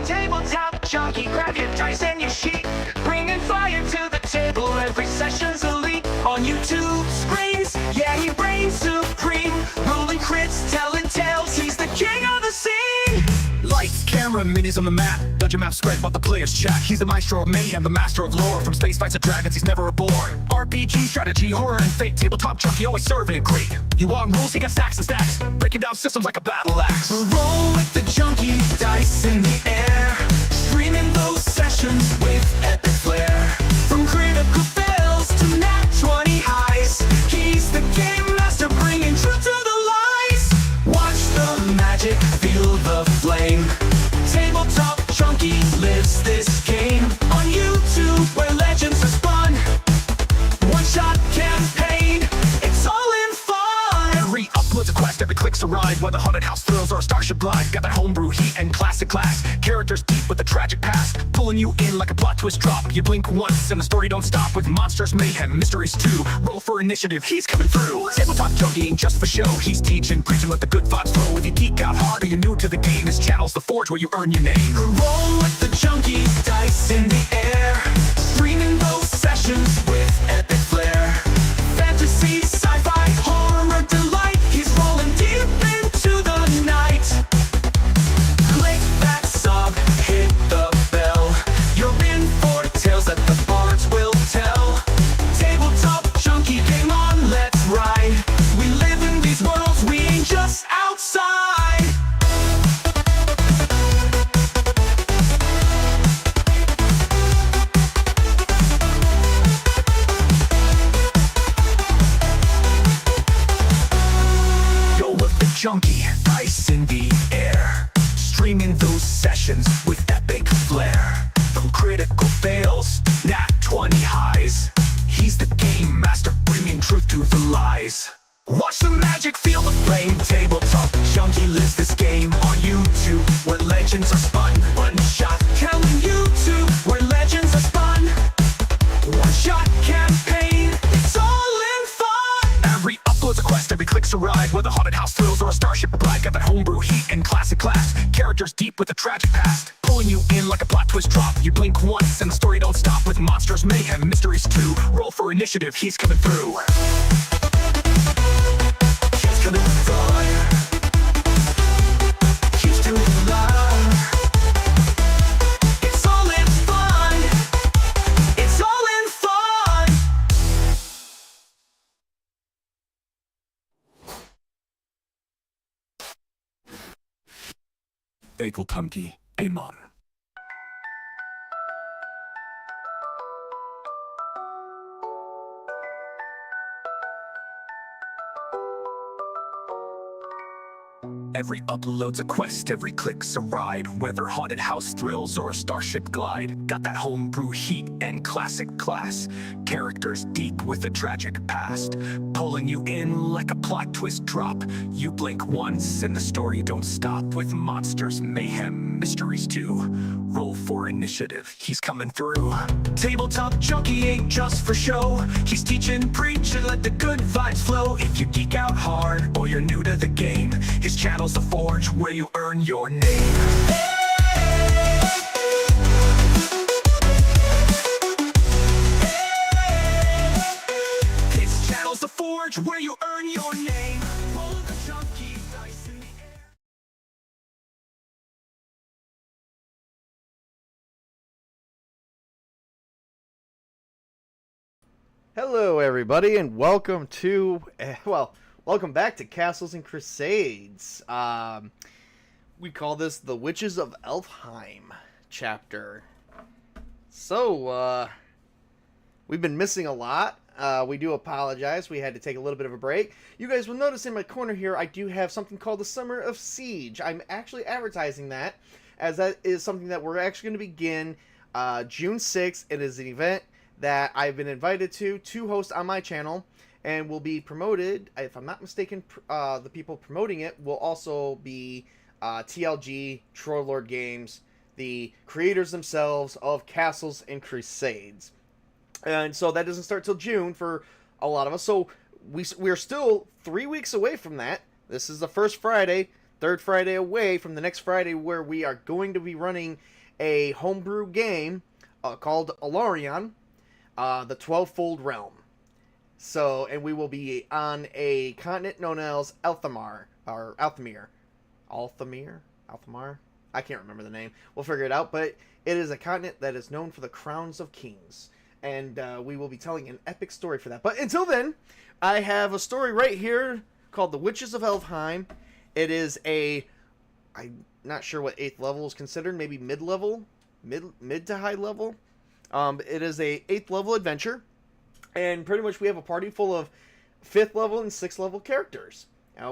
Tabletop Junkie, grab your dice and your sheet. Bringing fire to the table, every session's elite. On YouTube screens, yeah, he reigns supreme. Rolling crits, telling tales, he's the king of the scene. Lights, camera, minis on the map. Dungeon map spread while the players chat. He's the maestro of mayhem, the master of lore. From space fights to dragons, he's never a bore. RPG, strategy, horror, and fate. Tabletop Junkie, always serving it great. You want rules, he got stacks and stacks. Breaking down systems like a battle axe. Roll with the junkie, dice in the air. Streaming those sessions with epic flair. From critical fails to nat 20 highs. He's the game master, bringing truth to the lies. Watch the magic, feel the flame. Tabletop Junkie lives this game. On YouTube, where legends are spun. One-shot campaign, it's all in fun. Every upload's a quest, every click's a ride. Whether haunted house thrills or a starship glide. Got that homebrew heat and classic class. Characters deep with a tragic past, pulling you in like a plot twist drop. You blink once and the story don't stop. With monsters, mayhem, mysteries too. Roll for initiative, he's coming through. Tabletop Junkie ain't just for show. He's teaching, preaching, let the good vibes flow. If you geek out hard or you're new to the game, his channel's the forge where you earn your name. Roll with the junkie, dice in the air. Streaming those sessions with epic flair. Fantasy, sci-fi, horror, delight. He's rolling deep into the night. Click that sub, hit the bell. You're in for tales that the bards will tell. Tabletop Junkie, game on, let's ride. We live in these worlds, we ain't just outside. Junkie, dice in the air. Streaming those sessions with epic flair. From critical fails, nat 20 highs. He's the game master, bringing truth to the lies. Watch the magic, feel the flame. Tabletop Junkie lives this game. On YouTube, where legends are spun. One shot, Telling YouTube, where legends are spun. One-shot campaign, it's all in fun. every upload's a quest, every click's a ride. Whether haunted house thrills or a starship glide. Got that homebrew heat and classic class. Characters deep with a tragic past, pulling you in like a plot twist drop. You blink once and the story don't stop. With monsters, mayhem, mysteries too. Roll for initiative, he's coming through. He's coming through. He's doing loud. It's all in fun. It's all in fun. Faithful Junkie, Amon. Every upload's a quest, every click's a ride. Whether haunted house thrills or a starship glide. Got that homebrew heat and classic class. Characters deep with a tragic past, pulling you in like a plot twist drop. You blink once and the story don't stop. With monsters, mayhem, mysteries too. Roll for initiative, he's coming through. Tabletop Junkie ain't just for show. He's teaching, preaching, let the good vibes flow. If you geek out hard or you're new to the game, his channel's the forge where you earn your name. His channel's the forge where you earn your name. Roll the junkie, dice in the air. Hello everybody and welcome to, welcome back to Castles and Crusades. We call this the Witches of Elfheim chapter. So, we've been missing a lot. We do apologize. We had to take a little bit of a break. You guys will notice in my corner here, I do have something called the Summer of Siege. I'm actually advertising that, as that is something that we're actually going to begin June 6th. It is an event that I've been invited to host on my channel, and will be promoted, if I'm not mistaken, the people promoting it will also be TLG, Troy Lord Games, the creators themselves of Castles and Crusades. And so that doesn't start till June for a lot of us, so we're still 3 weeks away from that. This is the first Friday. third Friday away from the next Friday, where we are going to be running a homebrew game called Alarion, the 12-Fold Realm. So, and we will be on a continent known as Althamar, or Althamir. Althamar? I can't remember the name. We'll figure it out, but it is a continent that is known for the crowns of kings. And we will be telling an epic story for that. But until then, I have a story right here called The Witches of Elfheim. It is I'm not sure what 8th level is considered, maybe mid-level? Mid to high level? It is a 8th level adventure. And pretty much we have a party full of 5th level and 6th level characters.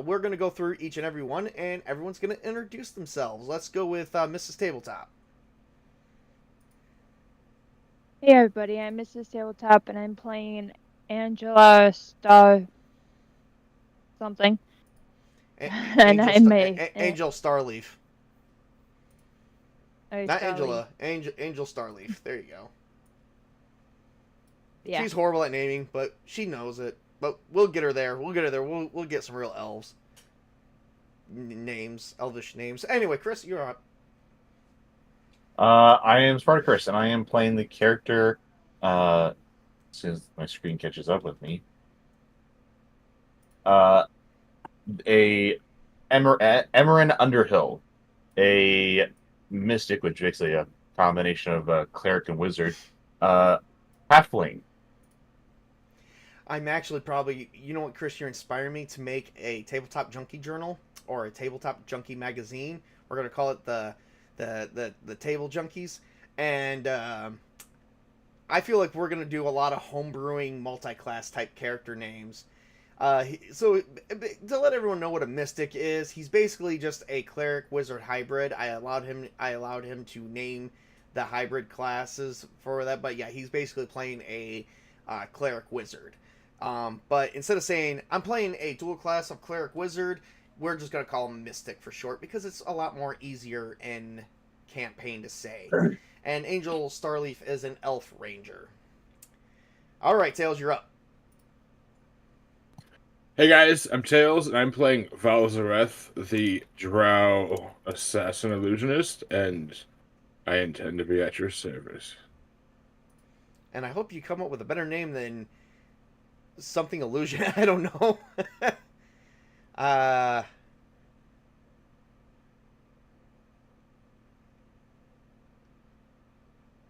We're going to go through each and every one, and everyone's going to introduce themselves. Let's go with Mrs. Tabletop. Hey everybody, I'm Mrs. Tabletop, and I'm playing Angela Star something. And Angel Starleaf. Oh, Not Starleaf. Angela. Angel Starleaf. There you go. Yeah. She's horrible at naming, but she knows it. But we'll get her there. We'll get some real elves. Names. Elvish names. Anyway, Chris, you're up. I am Spartacus, and I am playing the character, as soon as my screen catches up with me, a Emerin Underhill, a mystic, which is basically a combination of cleric and wizard, halfling. I'm actually probably, you know what, Chris, you're inspiring me to make a Tabletop Junkie journal or a Tabletop Junkie magazine. We're going to call it the Table Junkies. And I feel like we're going to do a lot of homebrewing multi-class type character names. So to let everyone know what a mystic is, he's basically just a cleric wizard hybrid. I allowed him to name the hybrid classes for that, but yeah, he's basically playing a cleric wizard. But instead of saying I'm playing a dual class of cleric wizard, we're just going to call him Mystic for short, because it's a lot more easier in campaign to say. And Angel Starleaf is an elf ranger. All right, Tails, you're up. Hey guys, I'm Tails, and I'm playing Valzareth, the Drow assassin illusionist, and I intend to be at your service. And I hope you come up with a better name than something illusion. I don't know.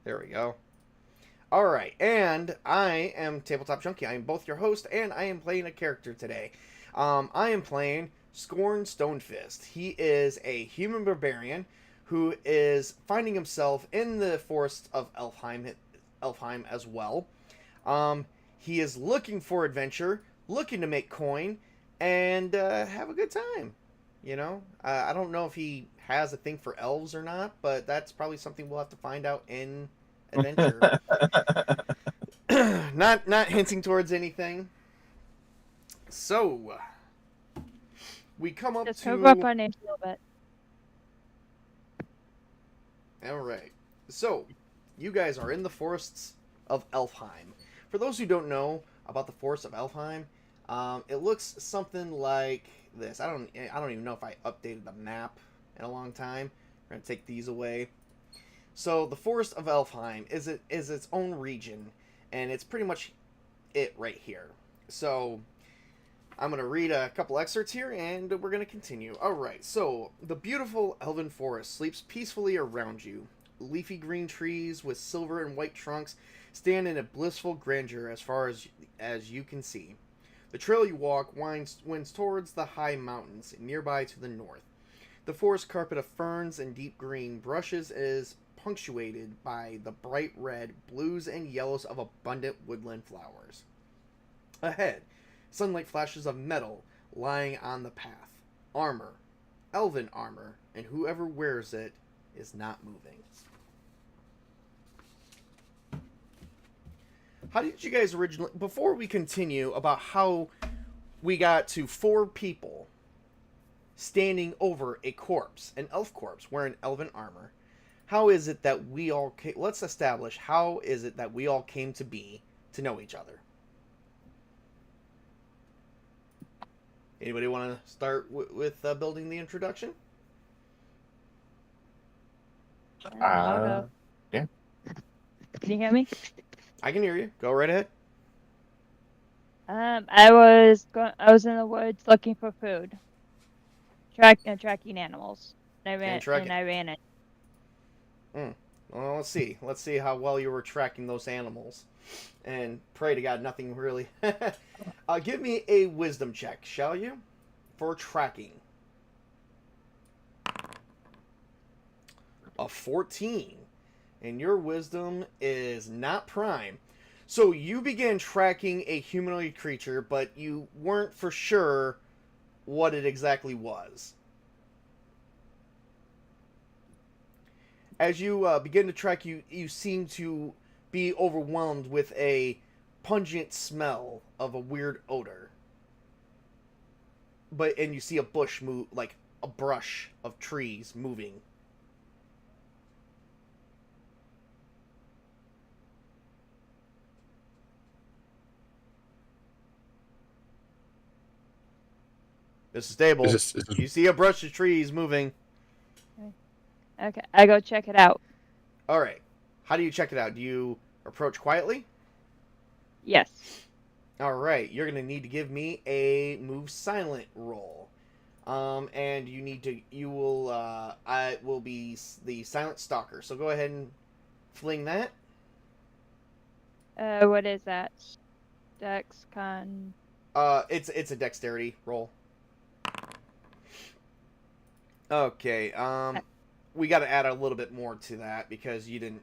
There we go. All right, and I am Tabletop Junkie. I am both your host, and I am playing a character today. I am playing Scorn Stonefist. He is a human barbarian who is finding himself in the forests of Elfheim as well. He is looking for adventure, looking to make coin, and have a good time. You know, I don't know if he has a thing for elves or not, but that's probably something we'll have to find out in adventure. Not hinting towards anything. So we come up Just to cover up our names a little bit. All right. So you guys are in the forests of Elfheim. For those who don't know about the forests of Elfheim, it looks something like this. I don't even know if I updated the map in a long time. We're gonna take these away. So the Forest of Elfheim is its own region, and it's pretty much it right here. So I'm going to read a couple excerpts here, and we're going to continue. Alright, so the beautiful elven forest sleeps peacefully around you. Leafy green trees with silver and white trunks stand in a blissful grandeur as far as you can see. The trail you walk winds towards the high mountains nearby to the north. The forest carpet of ferns and deep green brushes is punctuated by the bright red, blues, and yellows of abundant woodland flowers. Ahead, sunlight flashes of metal lying on the path. Armor, elven armor, and whoever wears it is not moving. How did you guys originally... Before we continue about how we got to 4 people standing over a corpse, an elf corpse, wearing elven armor, how is it that we all came... Let's establish how is it that we all came to be to know each other. Anybody want to start with building the introduction? I'll go. Yeah. Can you hear me? I can hear you. Go right ahead. I was in the woods looking for food, tracking animals. And I ran it. Well, let's see. Let's see how well you were tracking those animals. And pray to God, nothing really. Give me a wisdom check, shall you? For tracking. A 14. And your wisdom is not prime. So you began tracking a humanoid creature, but you weren't for sure what it exactly was. As you begin to track, you seem to be overwhelmed with a pungent smell of a weird odor. And you see a bush move, like a brush of trees moving. This is stable. You see a brush of trees moving. Okay, I go check it out. All right. How do you check it out? Do you approach quietly? Yes. All right. You're going to need to give me a move silent roll. And I will be the silent stalker. So go ahead and fling that. What is that? Dex con. It's a dexterity roll. Okay. We got to add a little bit more to that because you didn't.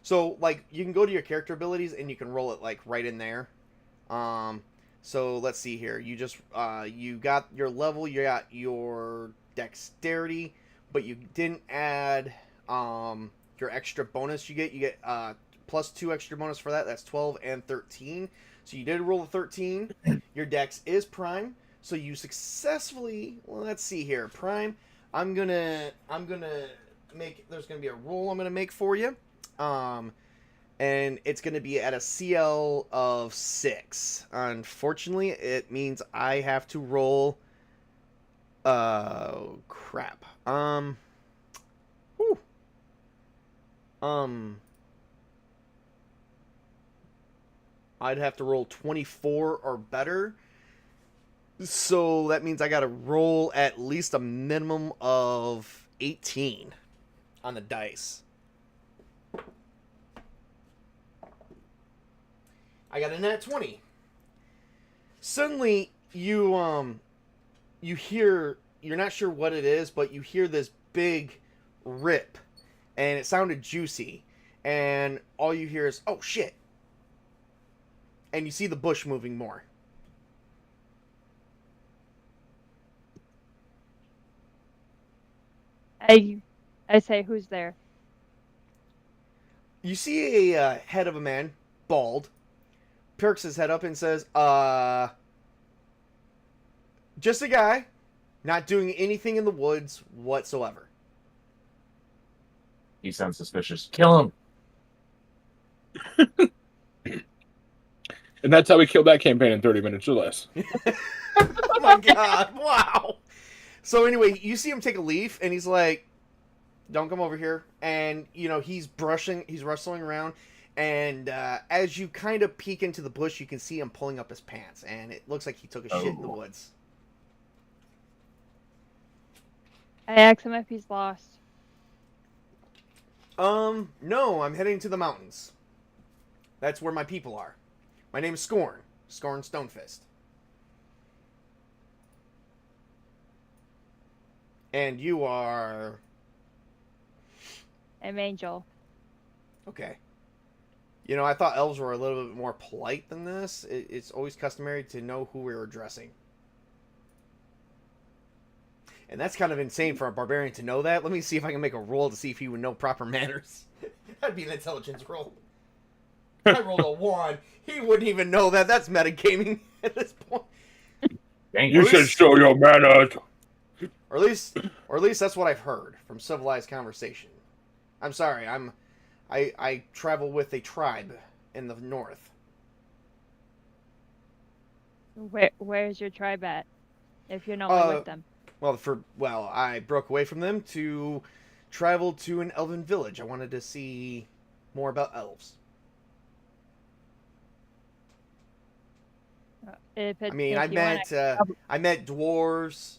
So like you can go to your character abilities and you can roll it like right in there. So let's see here. You just you got your level, you got your dexterity, but you didn't add your extra bonus you get. You get plus 2 extra bonus for that. That's 12 and 13. So you did roll a 13. Your dex is prime. So you successfully. Well, let's see here. Prime. I'm gonna make. There's gonna be a roll I'm gonna make for you. And it's going to be at a CL of 6. Unfortunately, it means I have to roll. Crap. Whew. I'd have to roll 24 or better. So that means I got to roll at least a minimum of 18 on the dice. I got a nat 20. Suddenly, you hear, you're not sure what it is, but you hear this big rip, and it sounded juicy, and all you hear is, oh shit, and you see the bush moving more. I say, who's there? You see a head of a man, bald, perks his head up and says, just a guy, not doing anything in the woods whatsoever. He sounds suspicious. Kill him. And that's how we killed that campaign in 30 minutes or less. Oh my god, wow. So anyway, you see him take a leaf, and he's like, don't come over here. And, you know, he's rustling around, and as you kind of peek into the bush, you can see him pulling up his pants, and it looks like he took a shit in the woods. I ask him if he's lost. No, I'm heading to the mountains. That's where my people are. My name is Scorn Stonefist. And you are... I'm Angel. Okay. You know, I thought elves were a little bit more polite than this. It's always customary to know who we were addressing. And that's kind of insane for a barbarian to know that. Let me see if I can make a roll to see if he would know proper manners. That'd be an intelligence roll. I rolled a 1. He wouldn't even know that. That's metagaming at this point. Dang, You should show your manners. Or at least that's what I've heard from civilized conversation. I'm sorry, I travel with a tribe in the north. Where's your tribe at? if you're no longer with them? Well, I broke away from them to travel to an elven village. I wanted to see more about elves. I met dwarves,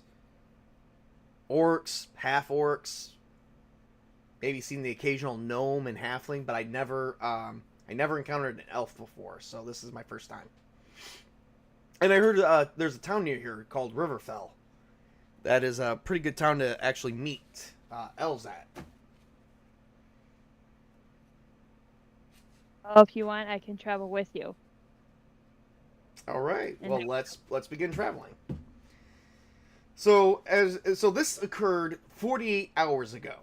orcs, half orcs, maybe seen the occasional gnome and halfling, but I never encountered an elf before, so this is my first time. And I heard there's a town near here called Riverfell. That is a pretty good town to actually meet elves at. Oh, if you want, I can travel with you. All right. Well, let's begin traveling. So this occurred 48 hours ago.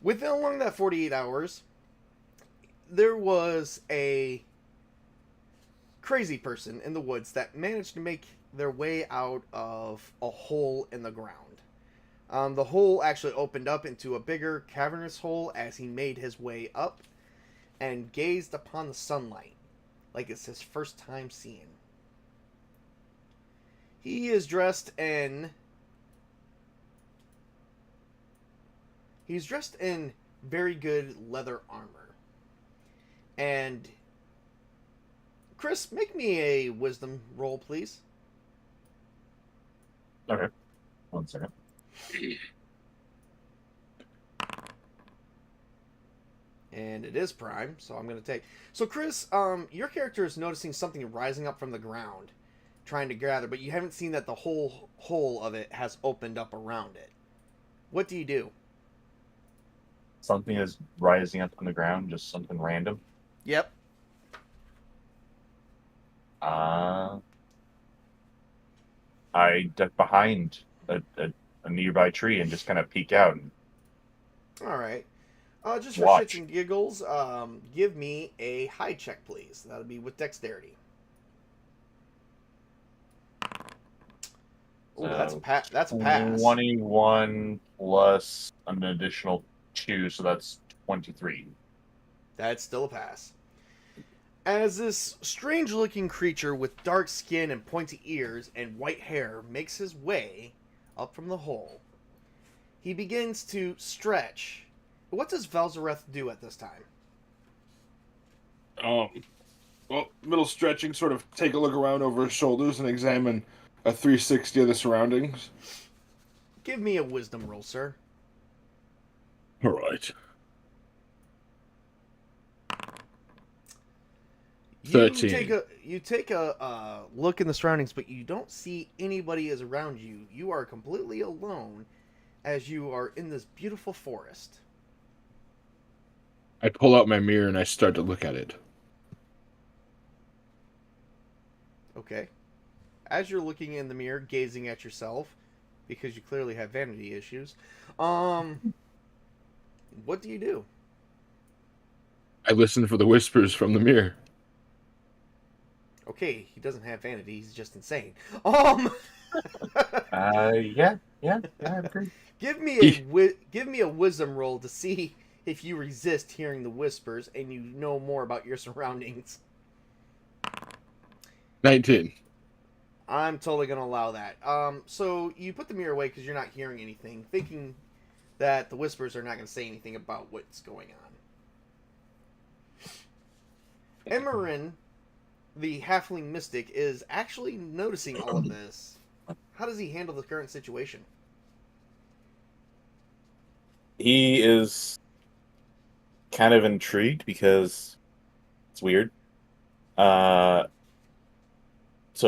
Along that 48 hours, there was a crazy person in the woods that managed to make their way out of a hole in the ground. The hole actually opened up into a bigger cavernous hole as he made his way up and gazed upon the sunlight like it's his first time seeing. He is dressed in very good leather armor. And Chris, make me a wisdom roll, please. Okay. 1 second. And it is prime, so I'm going to take... So, Chris, your character is noticing something rising up from the ground, trying to gather, but you haven't seen that the whole hole of it has opened up around it. What do you do? Something is rising up from the ground, just something random. Yep. I duck behind a nearby tree and just kind of peek out. All right. Just for Watch. shits and giggles, give me a hide check, please. That'll be with dexterity. Oh, that's a pass. 21 plus an additional 2, so that's 23. That's still a pass. As this strange-looking creature with dark skin and pointy ears and white hair makes his way up from the hole, he begins to stretch. What does Velzareth do at this time? Well, middle stretching, sort of take a look around over his shoulders and examine a 360 of the surroundings. Give me a wisdom roll, sir. All right. 13. You take a look in the surroundings, but you don't see anybody is around you. You are completely alone as you are in this beautiful forest. I pull out my mirror and I start to look at it. Okay. As you're looking in the mirror, gazing at yourself, because you clearly have vanity issues, what do you do? I listen for the whispers from the mirror. Okay, he doesn't have vanity, he's just insane. Yeah, I agree. Give me a wisdom roll to see if you resist hearing the whispers and you know more about your surroundings. 19. I'm totally going to allow that. So you put the mirror away because you're not hearing anything, thinking that the whispers are not going to say anything about what's going on. Emerin, the halfling mystic, is actually noticing all of this. How does he handle the current situation? He is kind of intrigued because it's weird. So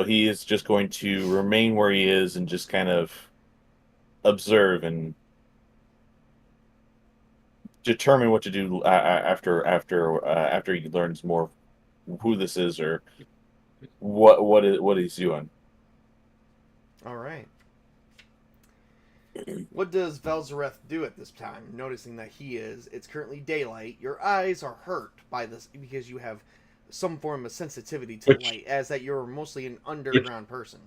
he is just going to remain where he is and just kind of observe and determine what to do after he learns more who this is or what he's doing. All right. What does Velzareth do at this time, noticing that it's currently daylight? Your eyes are hurt by this because you have some form of sensitivity to light, as that you're mostly an underground person.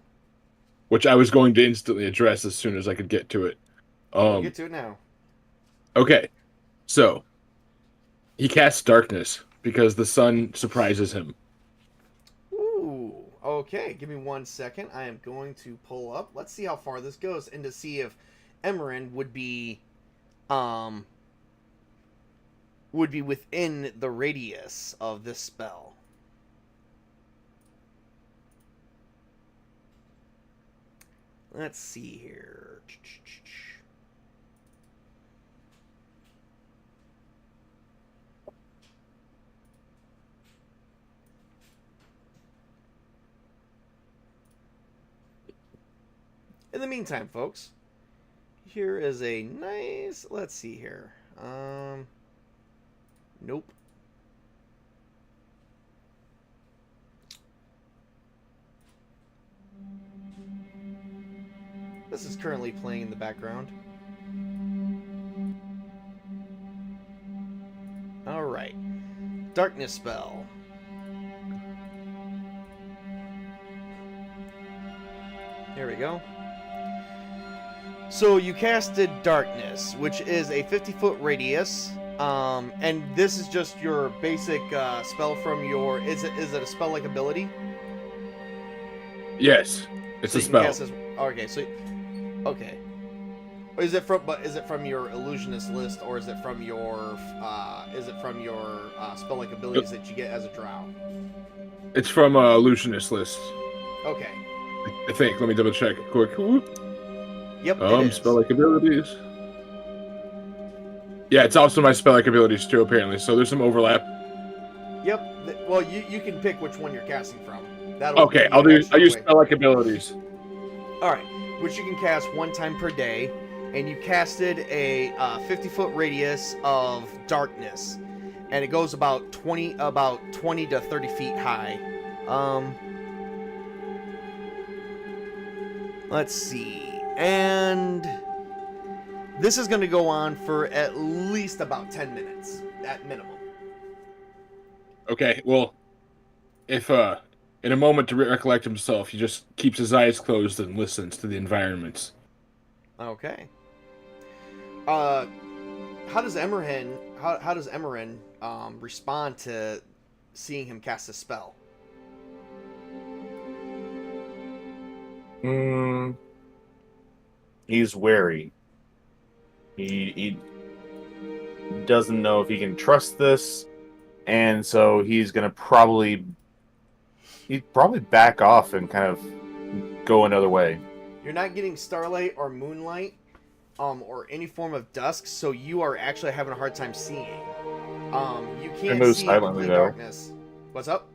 Which I was going to instantly address as soon as I could get to it. Get to it now. Okay, so he casts darkness because the sun surprises him. Ooh, Okay, give me 1 second. I am going to pull up. Let's see how far this goes, and to see if Emerin would be within the radius of this spell. Let's see here. In the meantime, folks, here is a nice, let's see here. Nope. This is currently playing in the background. Alright. Darkness spell. There we go. So you casted Darkness, which is a 50-foot radius. And this is just your basic spell from your... Is it a spell-like ability? Yes. It's a spell. Okay, so... Okay. Is it from your illusionist list, or is it from your spell-like abilities that you get as a drow? It's from illusionist list. Okay. I think. Let me double check quick. Yep. Spell-like abilities. Yeah, it's also my spell-like abilities too, apparently. So there's some overlap. Yep. Well, you can pick which one you're casting from. Okay, I'll use spell-like abilities. All right, which you can cast 1 time per day, and you casted a 50-foot radius of darkness, and it goes about 20 to 30 feet high. Let's see, and this is going to go on for at least about 10 minutes at minimum. Okay, well, if in a moment to recollect himself, he just keeps his eyes closed and listens to the environments. Okay. How does Emerin respond to seeing him cast a spell? He's wary. He doesn't know if he can trust this, and so he's gonna probably back off and kind of go another way. You're not getting starlight or moonlight, or any form of dusk, so you are actually having a hard time seeing. You can't see silently, the darkness. What's up?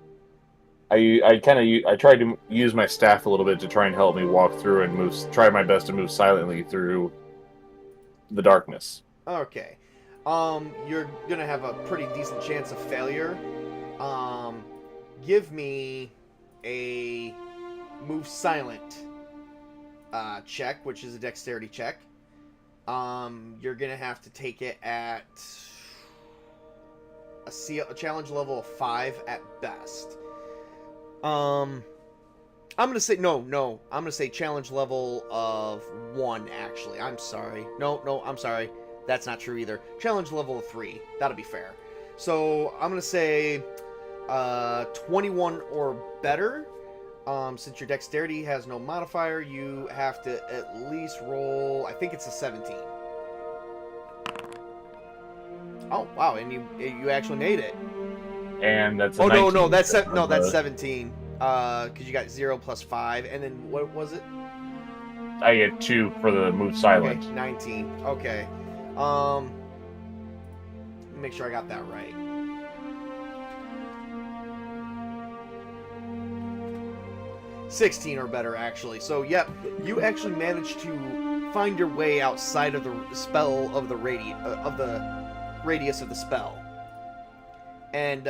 I tried to use my staff a little bit to try and help me walk through and try my best to move silently through the darkness. Okay. You're gonna have a pretty decent chance of failure. Give me a move silent check, which is a dexterity check. You're gonna have to take it at a challenge level of 5 at best. I'm gonna say no. I'm gonna say challenge level of 1. Actually, I'm sorry. No, I'm sorry. That's not true either. Challenge level of 3. That'll be fair. So I'm gonna say 21 or better. Since your dexterity has no modifier, you have to at least roll. I think it's a 17. Oh wow! And you actually made it. And that's no, that's 17. Because you got 0 plus 5, and then what was it? I get 2 for the move silent. Okay, 19. Okay. Let me make sure I got that right. $16 or better, actually. So, yep, you actually managed to find your way outside of the spell of the radius of the spell, and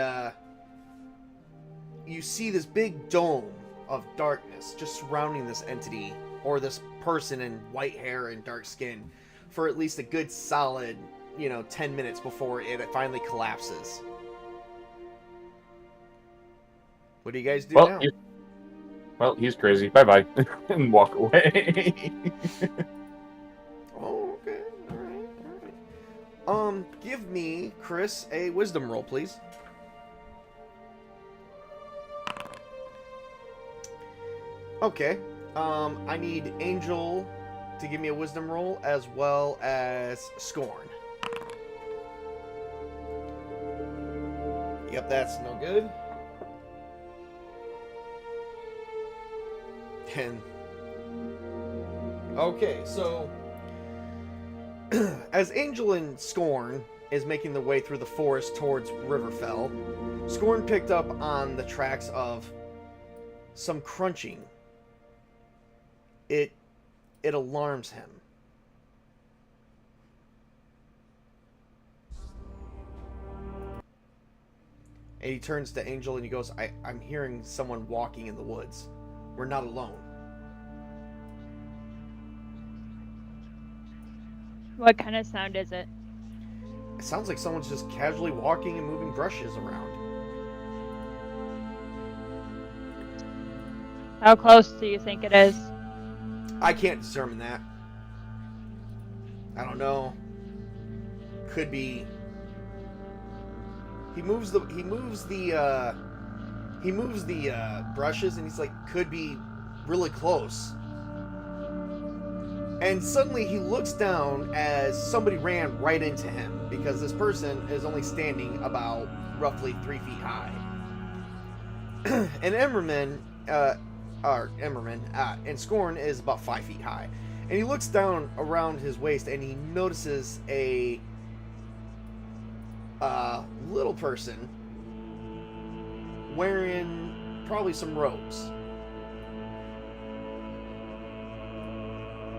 you see this big dome of darkness just surrounding this entity, or this person in white hair and dark skin, for at least a good solid, 10 minutes before it finally collapses. What do you guys do now? Well, he's crazy. Bye-bye. And walk away. Oh, okay. All right. Give me, Chris, a wisdom roll, please. Okay. I need Angel to give me a wisdom roll as well as Scorn. Yep, that's no good. And okay, so as Angel and Scorn is making their way through the forest towards Riverfell, Scorn picked up on the tracks of some crunching. It alarms him. And he turns to Angel and he goes, I'm hearing someone walking in the woods. We're not alone. What kind of sound is it? It sounds like someone's just casually walking and moving brushes around. How close do you think it is? I can't determine that. I don't know. Could be. He moves the brushes, and he's like, could be really close. And suddenly he looks down as somebody ran right into him, because this person is only standing about roughly 3 feet high. And Emmerman, and Scorn is about 5 feet high. And he looks down around his waist and he notices a little person wearing probably some robes.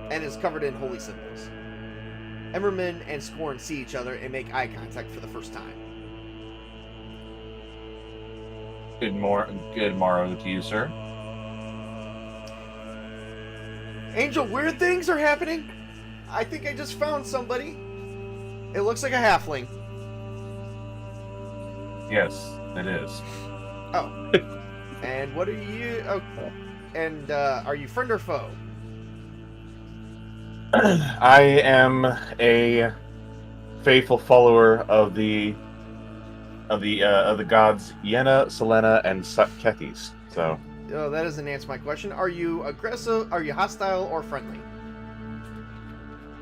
And is covered in holy symbols. Emmerman and Scorn see each other and make eye contact for the first time. Good morrow to you, sir. Angel, weird things are happening. I think I just found somebody. It looks like a halfling. Yes, it is. Oh. And what are you... Oh. And are you friend or foe? I am a faithful follower of the gods Yenna, Selena, and Kethis. So. Oh, that doesn't answer my question. Are you aggressive? Are you hostile or friendly?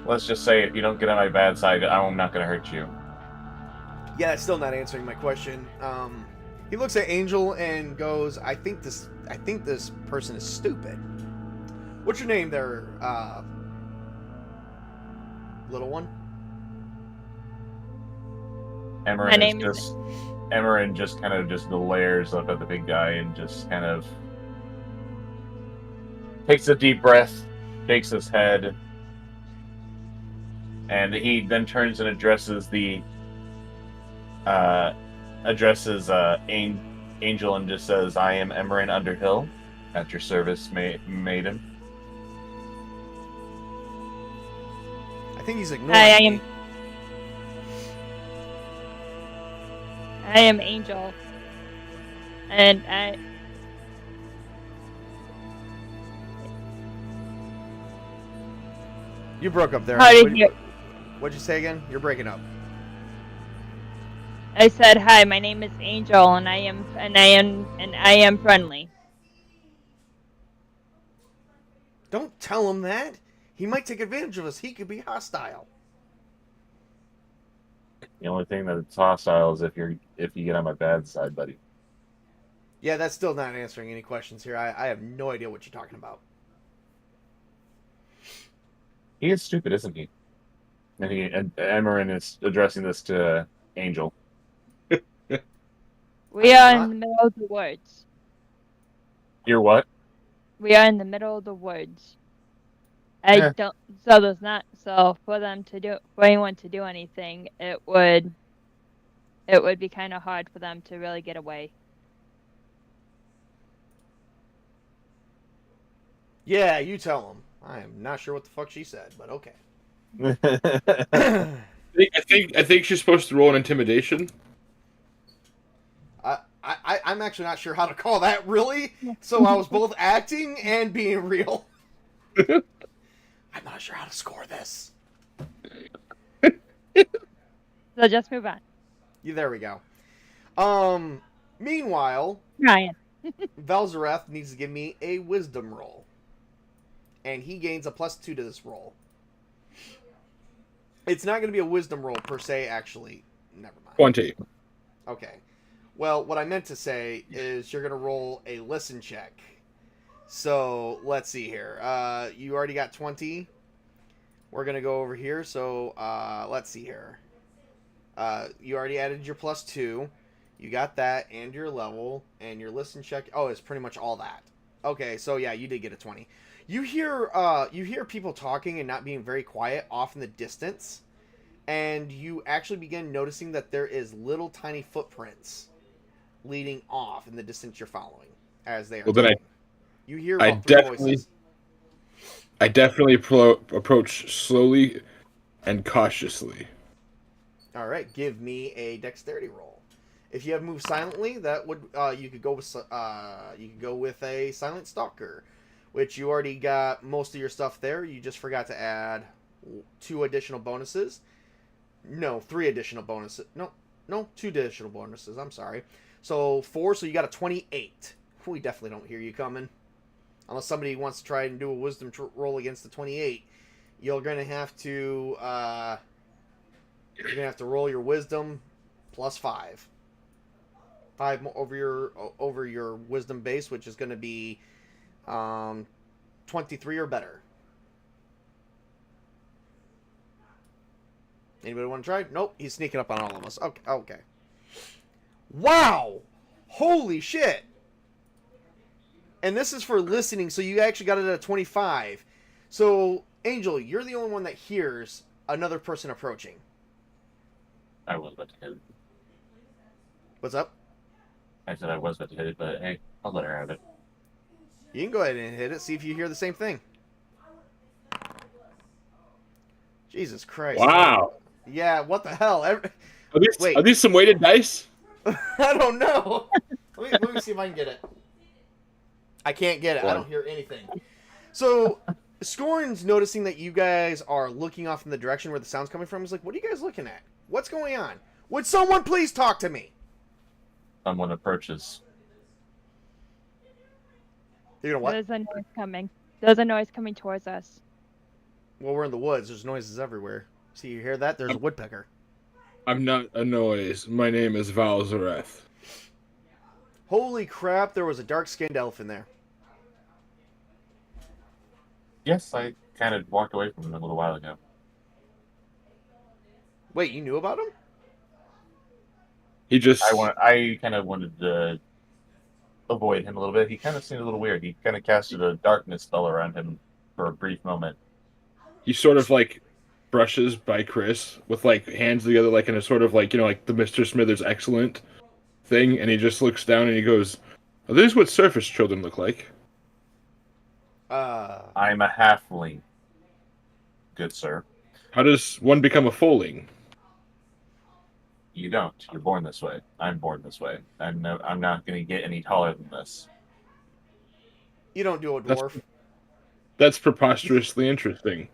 Let's just say if you don't get on my bad side, I'm not going to hurt you. Yeah, that's still not answering my question. He looks at Angel and goes, I think this person is stupid. What's your name there, little one? Emmerin just kind of just glares up at the big guy and just kind of takes a deep breath, shakes his head, and he then turns and addresses Angel and just says, I am Emmerin Underhill, at your service, maiden. I think he's ignoring me. I am Angel. And I... You broke up there. How did you... What'd you say again? You're breaking up. I said, hi, my name is Angel, and I am friendly. Don't tell him that. He might take advantage of us. He could be hostile. The only thing that's hostile is if you get on my bad side, buddy. Yeah, that's still not answering any questions here. I have no idea what you're talking about. He is stupid, isn't he? And Emmerin is addressing this to Angel. We are in the middle of the woods. You're what? We are in the middle of the woods. So there's not. So for anyone to do anything, it would be kind of hard for them to really get away. Yeah, you tell him. I am not sure what the fuck she said, but okay. I think she's supposed to roll an intimidation. I'm actually not sure how to call that, really. So I was both acting and being real. I'm not sure how to score this. So just move on. Yeah, there we go. Meanwhile... Ryan. Velzarath needs to give me a wisdom roll. And he gains a +2 to this roll. It's not going to be a wisdom roll per se, actually. Never mind. 20. Okay. Well, what I meant to say is you're going to roll a listen check. So, let's see here. You already got 20. We're going to go over here. So, let's see here. You already added your +2. You got that and your level and your listen check. Oh, it's pretty much all that. Okay, so yeah, you did get a 20. You hear people talking and not being very quiet off in the distance, and you actually begin noticing that there is little tiny footprints leading off in the distance you're following as they are. Well, then you hear I about 3 voices. I definitely approach slowly and cautiously. All right, give me a dexterity roll. If you have moved silently, that would you could go with a silent stalker, which you already got most of your stuff there. You just forgot to add 2 additional bonuses. No, 3 additional bonuses. No, 2 additional bonuses. I'm sorry. So 4. So you got a 28. We definitely don't hear you coming, unless somebody wants to try and do a wisdom roll against the 28. You're gonna have to roll your wisdom +5. 5 over your wisdom base, which is going to be 23 or better. Anybody want to try? Nope, he's sneaking up on all of us. Okay. Wow! Holy shit! And this is for listening, so you actually got it at a 25. So, Angel, you're the only one that hears another person approaching. I was about to hit it. What's up? I said I was about to hit it, but hey, I'll let her have it. You can go ahead and hit it, see if you hear the same thing. Jesus Christ. Wow. Yeah, what the hell? Are these some weighted dice? I don't know. Let me see if I can get it. I can't get it. I don't hear anything. So, Scorn's noticing that you guys are looking off in the direction where the sound's coming from. He's like, what are you guys looking at? What's going on? Would someone please talk to me? Someone approaches. You're gonna what? There's a noise coming. There's a noise coming towards us. Well, we're in the woods. There's noises everywhere. See, you hear that? There's a woodpecker. I'm not a noise. My name is Valzareth. Holy crap, there was a dark-skinned elf in there. Yes, I kind of walked away from him a little while ago. Wait, you knew about him? He just... I kind of wanted to avoid him a little bit. He kind of seemed a little weird. He kind of casted a darkness spell around him for a brief moment. He sort of like brushes by Chris with like hands together, like in a sort of like, you know, like the Mr. Smithers excellent thing, and he just looks down and he goes, "Are these what surface children look like?" I'm a halfling, good sir. How does one become a foaling? You don't. You're born this way. I'm born this way. I'm not going to get any taller than this. You don't do a dwarf. That's preposterously interesting.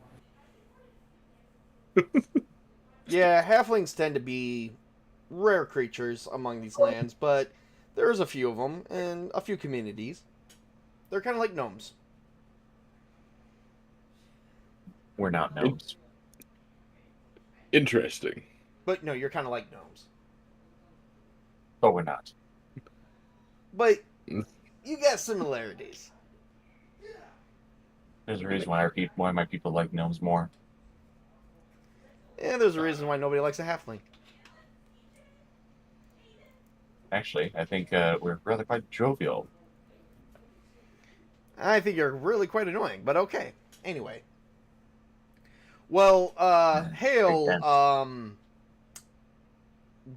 Yeah, halflings tend to be rare creatures among these lands, but there's a few of them in a few communities. They're kind of like gnomes. We're not gnomes. Interesting. But no, you're kind of like gnomes. But we're not. But you got similarities. There's a reason why my people like gnomes more. And there's a reason why nobody likes a halfling. Actually, I think we're rather quite jovial. I think you're really quite annoying, but okay. Anyway. Well, hail,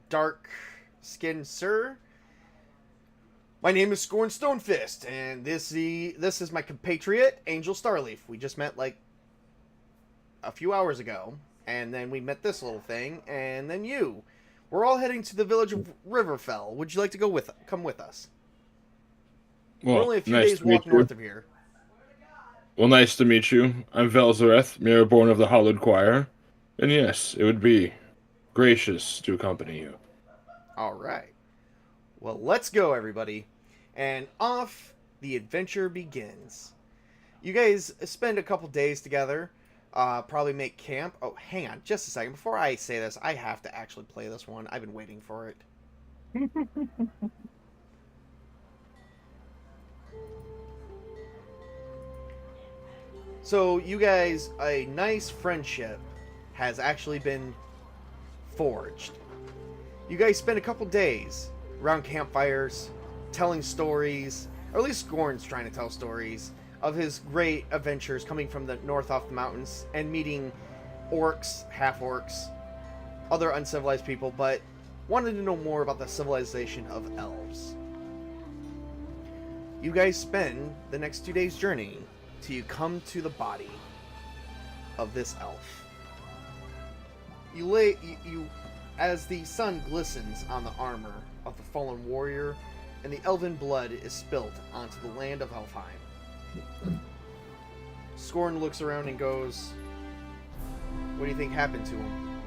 dark-skinned sir. My name is Scorn Stonefist, and this is my compatriot, Angel Starleaf. We just met, like, a few hours ago, and then we met this little thing, and then you. We're all heading to the village of Riverfell. Would you like to come with us? Well, We're only a few nice days to meet walk you. north of here. Well, nice to meet you. I'm Velzareth, Mirrorborn of the Hollowed Choir. And yes, it would be gracious to accompany you. All right. Well, let's go, everybody. and off the adventure begins. You guys spend a couple days together, probably make camp. Oh, hang on just a second. Before I say this, I have to actually play this one. I've been waiting for it. So, you guys, a nice friendship has actually been forged. You guys spend a couple days around campfires, telling stories, or at least Scorn's trying to tell stories of his great adventures coming from the north off the mountains and meeting orcs, half-orcs, other uncivilized people, but wanted to know more about the civilization of elves. You guys spend the next 2 days journeying till you come to the body of this elf. You as the sun glistens on the armor of the fallen warrior, and the elven blood is spilt onto the land of Elfheim. Scorn looks around and goes, "What do you think happened to him?"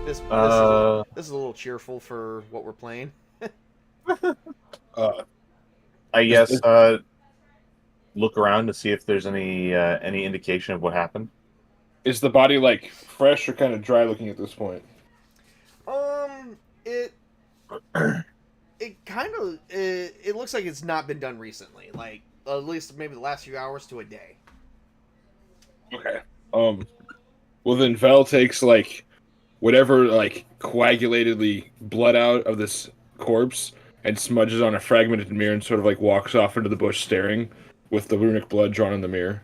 This is a little cheerful for what we're playing. I guess look around to see if there's any indication of what happened. Is the body like fresh or kind of dry looking at this point? It kind of it looks like it's not been done recently, like at least maybe the last few hours to a day. Okay. Well then Vel takes like whatever like coagulatedly blood out of this corpse and smudges on a fragmented mirror and sort of like walks off into the bush staring with the runic blood drawn in the mirror.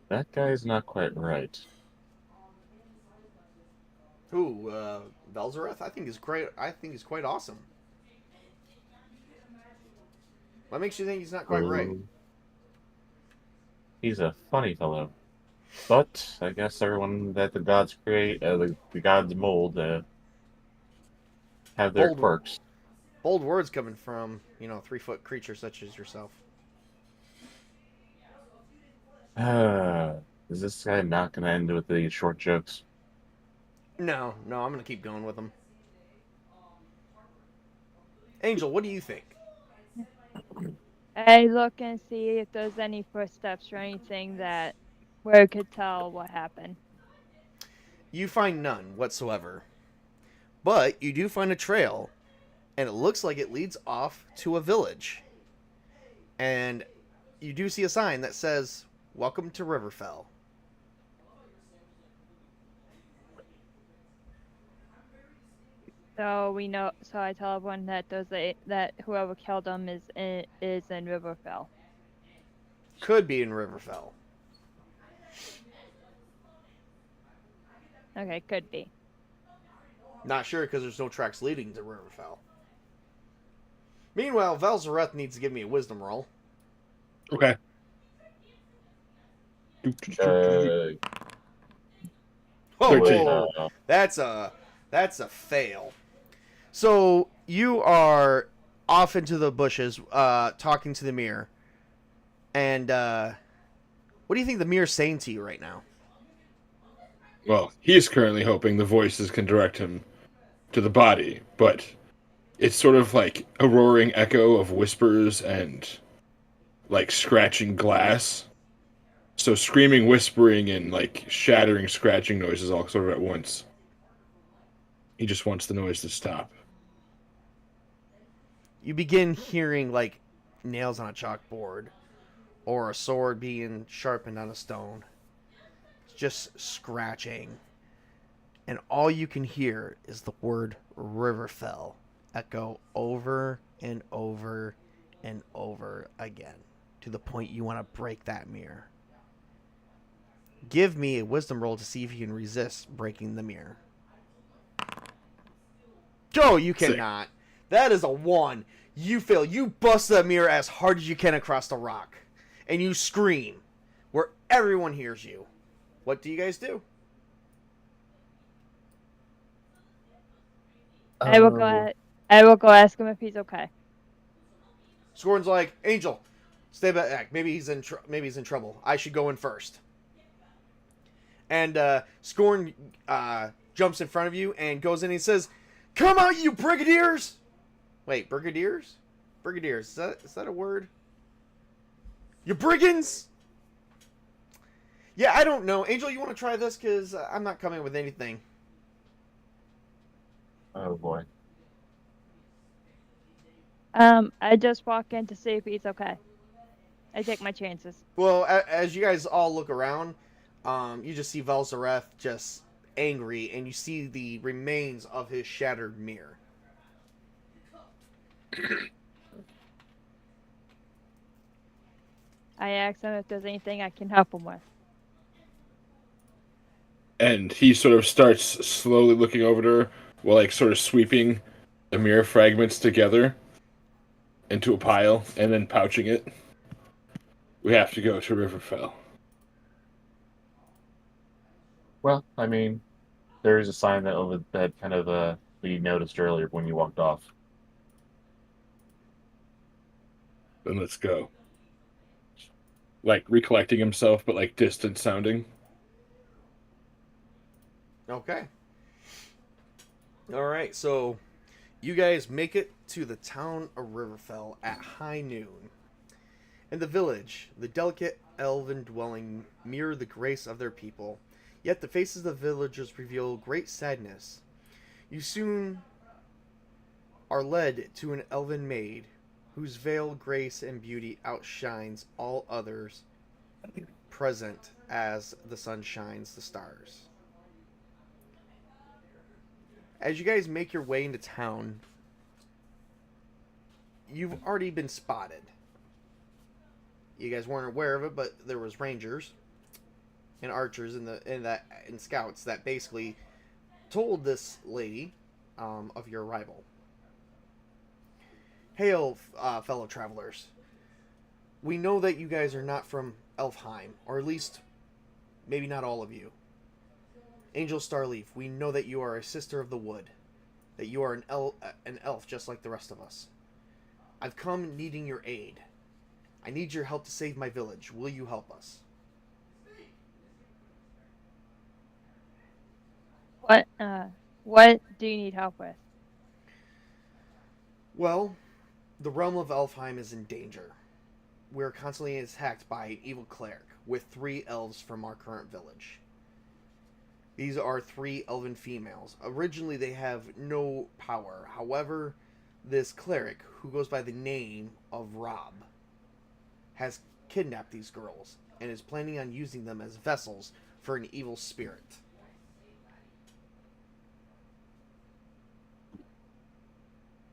That guy's not quite right. Who, Velzareth? I think is great. I think he's quite awesome. What makes you think he's not quite right? He's a funny fellow. But I guess everyone that the gods create, the gods mold, have their quirks. Bold words coming from, 3-foot creature such as yourself. Is this guy not going to end with the short jokes? No, I'm going to keep going with them. Angel, what do you think? I look and see if there's any footsteps or anything that where I could tell what happened. You find none whatsoever. But you do find a trail, and it looks like it leads off to a village. And you do see a sign that says, "Welcome to Riverfell." So we know. So I tell everyone that that whoever killed him is in Riverfell. Could be in Riverfell. Okay, could be. Not sure because there's no tracks leading to Riverfell. Meanwhile, Velzareth needs to give me a wisdom roll. Okay. Oh, that's a fail. So you are off into the bushes, talking to the mirror, and what do you think the mirror's saying to you right now? Well, he's currently hoping the voices can direct him to the body, but it's sort of like a roaring echo of whispers and like scratching glass. So screaming, whispering, and like shattering, scratching noises all sort of at once. He just wants the noise to stop. You begin hearing like nails on a chalkboard or a sword being sharpened on a stone. It's just scratching. And all you can hear is the word Riverfell echo over and over and over again to the point you want to break that mirror. Give me a wisdom roll to see if you can resist breaking the mirror. Joe, you cannot. That is a 1. You fail. You bust that mirror as hard as you can across the rock. And you scream where everyone hears you. What do you guys do? I will go ask him if he's okay. Scorn's like, "Angel, stay back. Maybe he's in trouble. I should go in first." And Scorn jumps in front of you and goes in and says, Come out, you brigadiers! Wait, brigadiers? Brigadiers, is that a word? You brigands! Yeah, I don't know. Angel, you want to try this? Because I'm not coming with anything. Oh boy. I just walk in to see if he's okay. I take my chances. Well, as you guys all look around, you just see Velzareth just angry, and you see the remains of his shattered mirror. I ask him if there's anything I can help him with. And he sort of starts slowly looking over to her while, like, sort of sweeping the mirror fragments together into a pile and then pouching it. We have to go to Riverfell. Well, I mean, there is a sign that kind of we noticed earlier when you walked off. Then let's go. Like, recollecting himself, but, like, distant sounding. Okay. Alright, so you guys make it to the town of Riverfell at high noon. In the village, the delicate elven dwelling mirror the grace of their people, yet the faces of the villagers reveal great sadness. You soon are led to an elven maid, whose veiled grace and beauty outshines all others present as the sun shines the stars. As you guys make your way into town, you've already been spotted. You guys weren't aware of it, but there was rangers and archers and scouts that basically told this lady of your arrival. Hail, fellow travelers. We know that you guys are not from Elfheim, or at least maybe not all of you. Angel Starleaf, we know that you are a sister of the wood, that you are an elf just like the rest of us. I've come needing your aid. I need your help to save my village. Will you help us? What do you need help with? Well, the realm of Elfheim is in danger. We're constantly attacked by an evil cleric with 3 elves from our current village. These are 3 elven females. Originally, they have no power. However, this cleric, who goes by the name of Rob, has kidnapped these girls and is planning on using them as vessels for an evil spirit.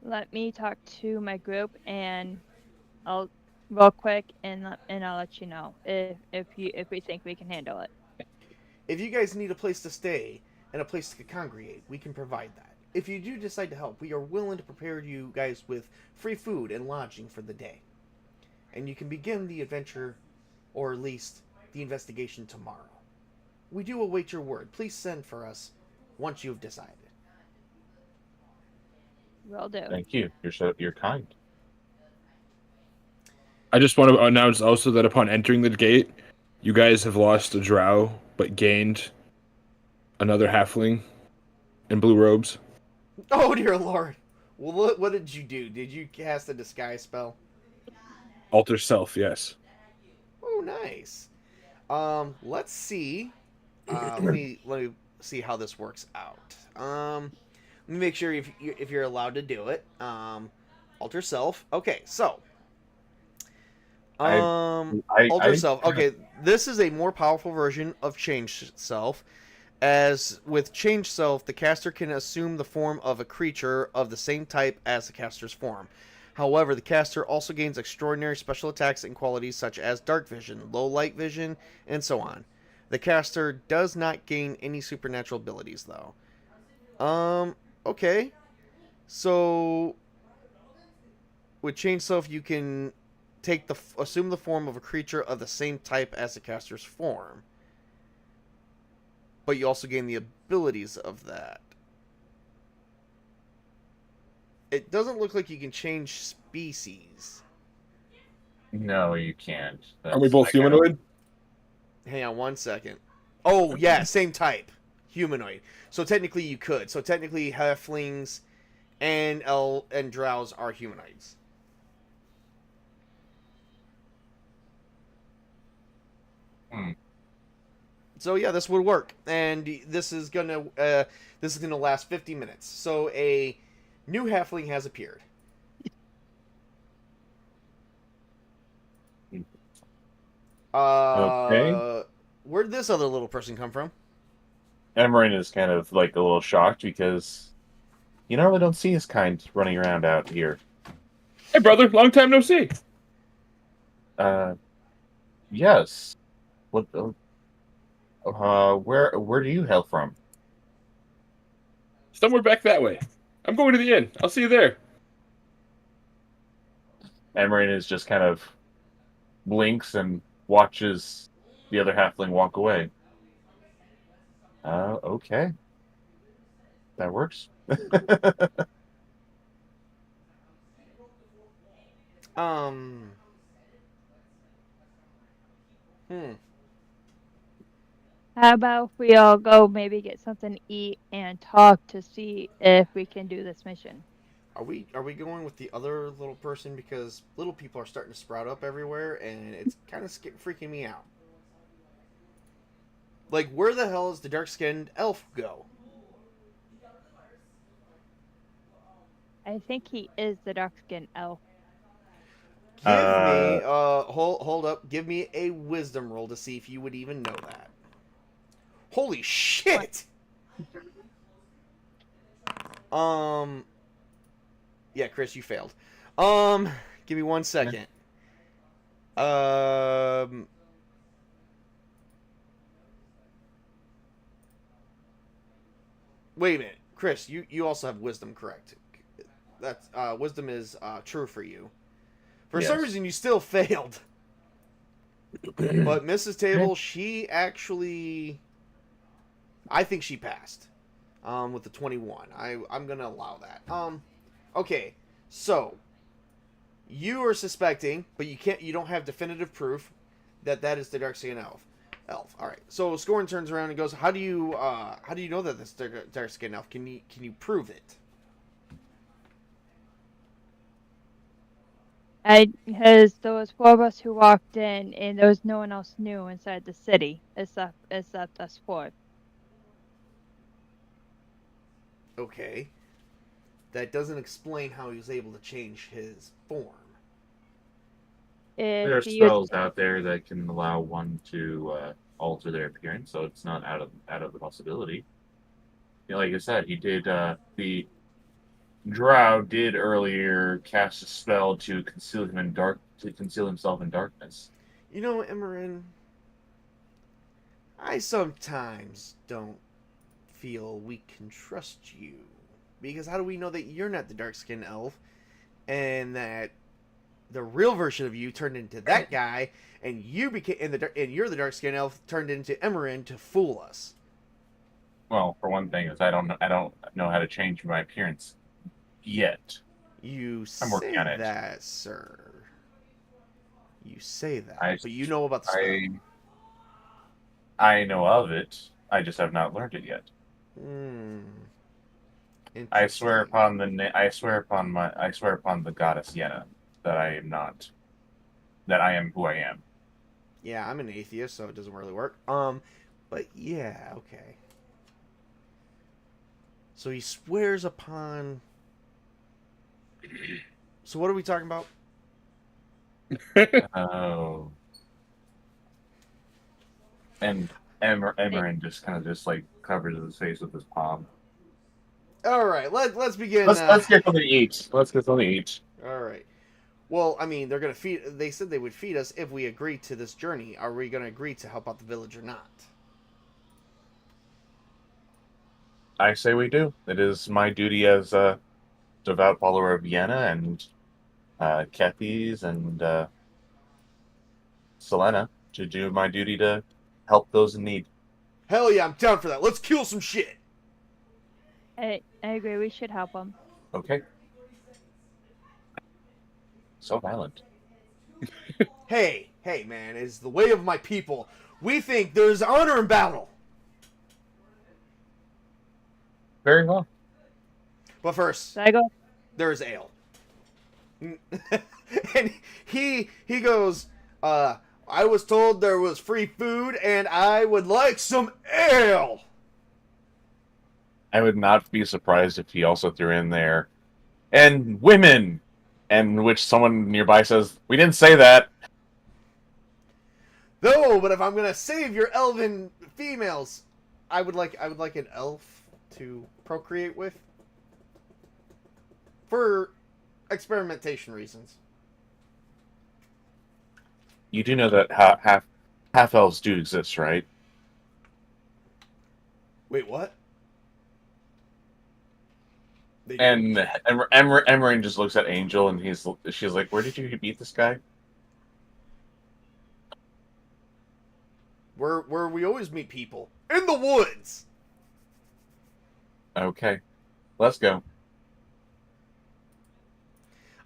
Let me talk to my group, and I'll real quick, and I'll let you know if we think we can handle it. If you guys need a place to stay and a place to congregate, we can provide that. If you do decide to help, we are willing to prepare you guys with free food and lodging for the day. And you can begin the adventure, or at least the investigation, tomorrow. We do await your word. Please send for us once you've decided. Will do. Thank you. You're kind. I just want to announce also that upon entering the gate, you guys have lost a drow, but gained another halfling in blue robes. Oh, dear Lord. Well, what did you do? Did you cast a disguise spell? Alter self, yes. Oh, nice. Let's see. Let me see how this works out. Let me make sure if you're allowed to do it. Alter self. Okay, so. Alter self. Okay, this is a more powerful version of change self. As with change self, the caster can assume the form of a creature of the same type as the caster's form. However, the caster also gains extraordinary special attacks and qualities such as dark vision, low light vision, and so on. The caster does not gain any supernatural abilities, though. Okay. So, with change self, you can assume the form of a creature of the same type as the caster's form. But you also gain the abilities of that. It doesn't look like you can change species. No, you can't. Are we both humanoid? Hang on one second. Oh, yeah, same type. Humanoid. So technically you could. So technically halflings and drows are humanoids. Hmm. So yeah, this would work, and this is gonna last 50 minutes. So a new halfling has appeared. Okay. Where'd this other little person come from? Emerin is kind of like a little shocked because you normally don't see his kind running around out here. Hey, brother, long time no see. Uh, yes. What? Where do you hail from? Somewhere back that way. I'm going to the inn. I'll see you there. Emerin is just kind of blinks and watches the other halfling walk away. Okay. That works. Um. Hmm. How about if we all go maybe get something to eat and talk to see if we can do this mission? Are we going with the other little person, because little people are starting to sprout up everywhere and it's kind of freaking me out. Like, where the hell is the dark-skinned elf go? I think he is the dark-skinned elf. Give me hold up. Give me a wisdom roll to see if you would even know that. Holy shit! Yeah, Chris, you failed. Give me 1 second. Wait a minute. Chris, you also have wisdom, correct? That's wisdom is true for you. For some Yes. reason, you still failed. But Mrs. Table, she actually, I think she passed. With the 21. I'm gonna allow that. Okay, so you are suspecting, but you don't have definitive proof that is the dark-skinned elf. All right. So Scorn turns around and goes, "How do you know that this dark-skinned elf? Can you prove it?" Because there was 4 of us who walked in, and there was no one else new inside the city except us 4. Okay. That doesn't explain how he was able to change his form. There are If he was, spells out there that can allow one to alter their appearance, so it's not out of the possibility. You know, like I said, he did. The Drow did earlier cast a spell to conceal himself in darkness. You know, Emerin, I sometimes don't feel we can trust you. Because how do we know that you're not the dark-skinned elf, and that the real version of you turned into that guy, and you became and you're the dark-skinned elf turned into Emerin to fool us? Well, for one thing, is I don't know how to change my appearance yet. You I'm working say on it. that, sir. You say that, I- but you know about the spell. I know of it. I just have not learned it yet. I swear Interesting. upon I swear upon the goddess Yenna that I am not. That I am who I am. Yeah, I'm an atheist, so it doesn't really work. But yeah, okay. So he swears upon. So what are we talking about? Oh. And Emerin just kind of like covers his face with his palm. All right, let's begin. Let's get something to eat. Let's get something to eat. All right. Well, I mean, they're gonna feed. They said they would feed us if we agree to this journey. Are we gonna agree to help out the village or not? I say we do. It is my duty as a devout follower of Yenna and Kethy's and Selena to do my duty to help those in need. Hell yeah, I'm down for that. Let's kill some shit. I agree. We should help him. Okay. So violent. Hey, man, it's the way of my people. We think there's honor in battle. Very well. But first, So I go, there's ale. And he goes, I was told there was free food and I would like some ale. I would not be surprised if he also threw in there, and women, and which someone nearby says, "We didn't say that." No, but if I'm gonna save your elven females, I would like an elf to procreate with. For experimentation reasons. You do know that half elves do exist, right? Wait, what? They do. And Emerin just looks at Angel, and she's like, "Where did you beat this guy?" Where we always meet people in the woods. Okay, let's go.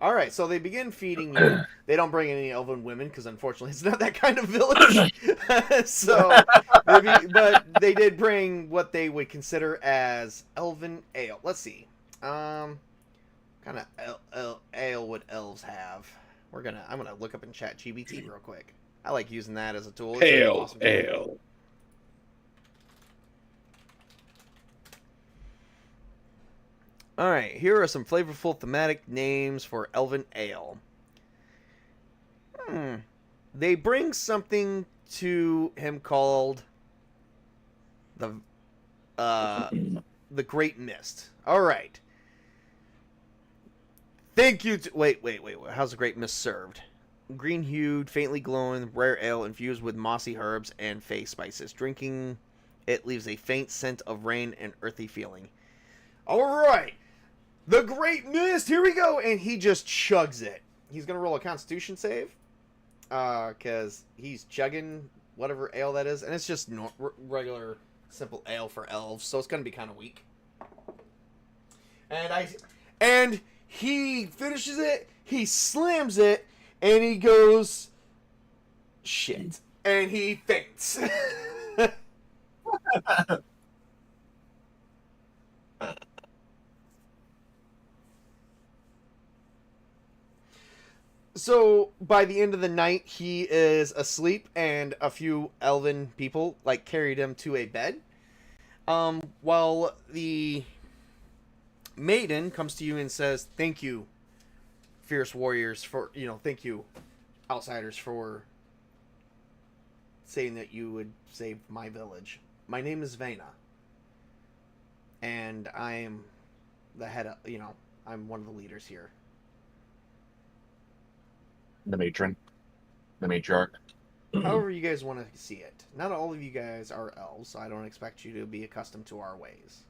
All right, so they begin feeding you. They don't bring in any elven women because, unfortunately, it's not that kind of village. But they did bring what they would consider as elven ale. Let's see, kind of ale would elves have? I'm gonna look up in chat GBT real quick. I like using that as a tool. It's an awesome tool. Ale. All right, here are some flavorful thematic names for Elven Ale. They bring something to him called the Great Mist. All right. Thank you. Wait. How's the Great Mist served? Green-hued, faintly glowing, rare ale infused with mossy herbs and fey spices. Drinking it leaves a faint scent of rain and earthy feeling. All right. The Great Mist, here we go, and he just chugs it. He's going to roll a Constitution save, because he's chugging whatever ale that is, and it's just regular, simple ale for elves, so it's going to be kind of weak. And he finishes it, he slams it, and he goes, shit, and he faints. So, by the end of the night, he is asleep, and a few elven people, carried him to a bed. While the maiden comes to you and says, thank you, fierce warriors, thank you, outsiders, for saying that you would save my village. My name is Vena, and I am the head of, I'm one of the leaders here. The matron, the matriarch. However you guys want to see it. Not all of you guys are elves, so I don't expect you to be accustomed to our ways.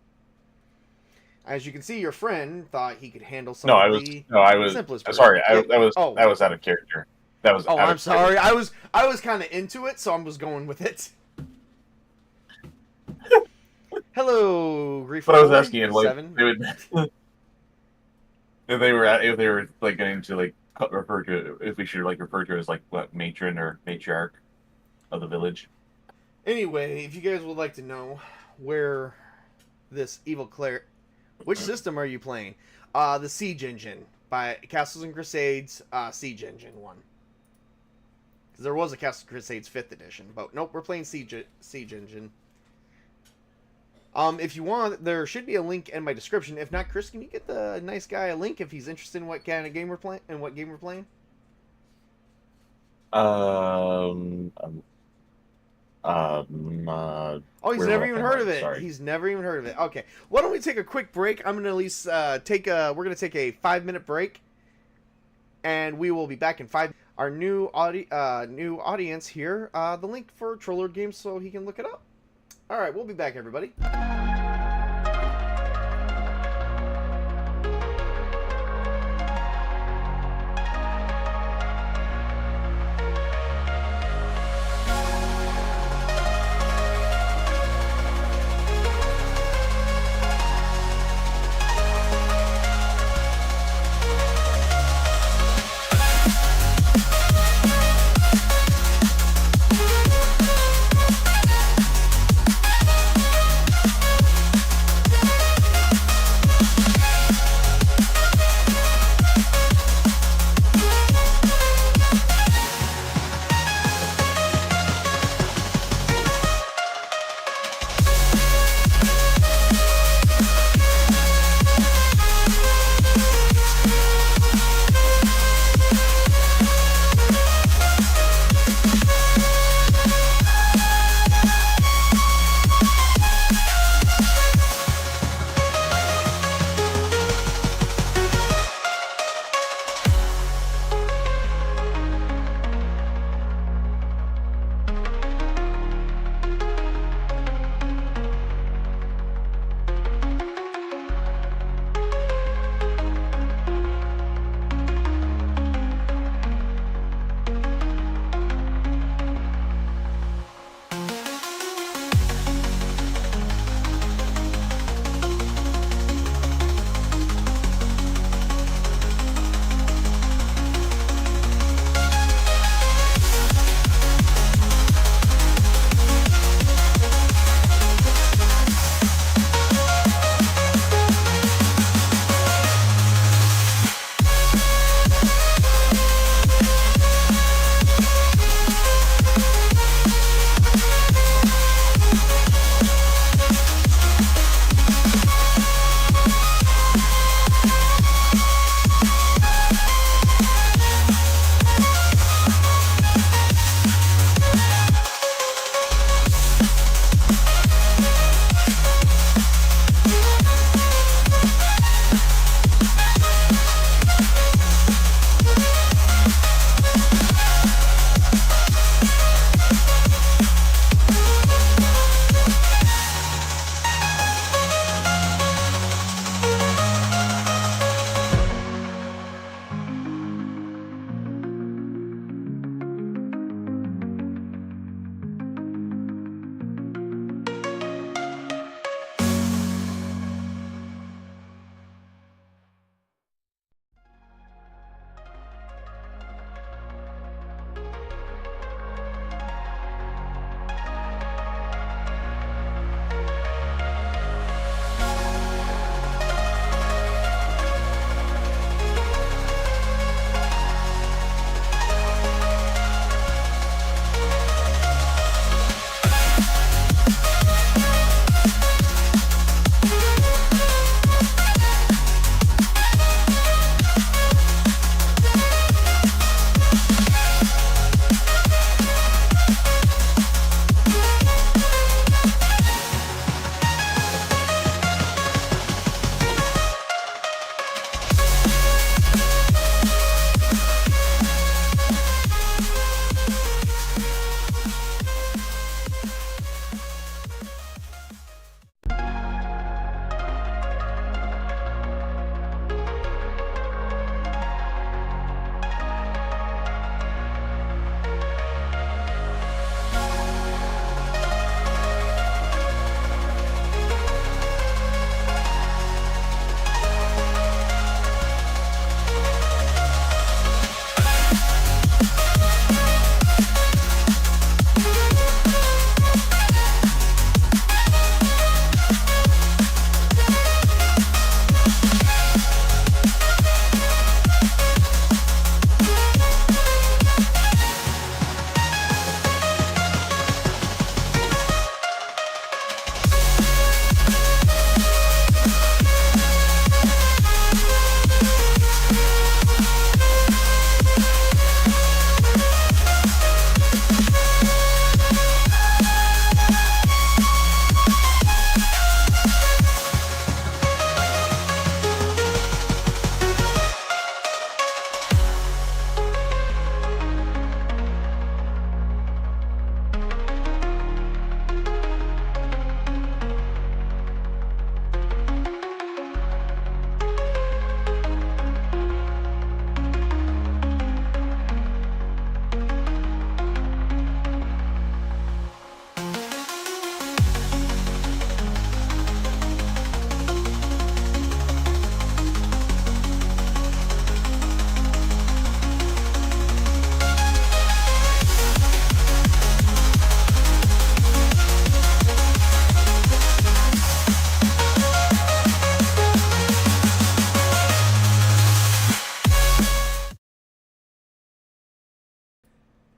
As you can see, your friend thought he could handle some of the simplest. Sorry, that was out of character. That was. Oh, I'm sorry. I was kind of into it, so I was going with it. Hello, Grief. But I was asking, if they were getting to refer to if we should refer to it as what, matron or matriarch of the village. Anyway, if you guys would like to know where this evil cleric, which system are you playing? The Siege Engine by Castles and Crusades, Siege Engine one. Because there was a Castles and Crusades 5th edition, but nope, we're playing Siege Engine. If you want, there should be a link in my description. If not, Chris, can you get the nice guy a link if he's interested in what kind of game we're playing and what game we're playing? He's never even heard of it. Sorry. He's never even heard of it. Okay, why don't we take a quick break? I'm gonna at least we're gonna take a 5-minute break, and we will be back in 5. Our new audience here, the link for Troller Games so he can look it up. All right, we'll be back, everybody.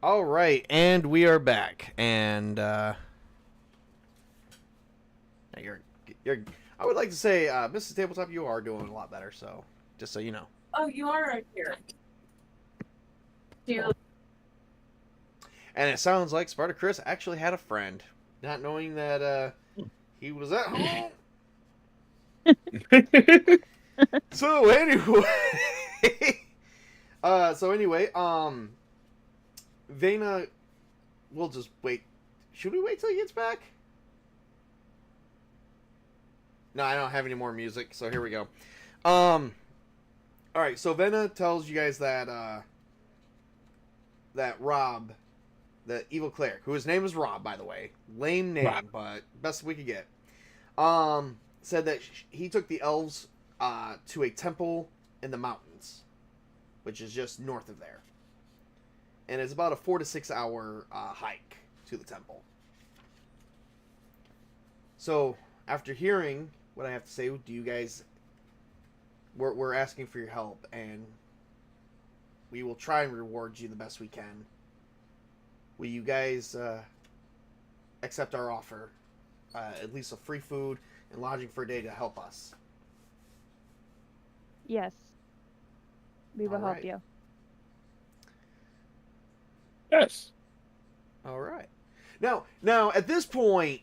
All right, and we are back. And you're. I would like to say, Mrs. Tabletop, you are doing a lot better. So, just so you know. Oh, you are right here. Do And it sounds like Spartacus actually had a friend, not knowing that he was at home. So anyway, Vena, we'll just wait. Should we wait till he gets back? No, I don't have any more music, so here we go. All right, so Vena tells you guys that that Rob, the evil cleric, whose name is Rob, by the way, lame name, Rob. but best we could get, said that he took the elves to a temple in the mountains, which is just north of there, and it's about a 4 to 6 hour hike to the temple. So after hearing what I have to say, do you guys? We're asking for your help, and we will try and reward you the best we can. Will you guys accept our offer? At least of free food and lodging for a day to help us. Yes. We will All help right. you. Yes. All right. Now at this point,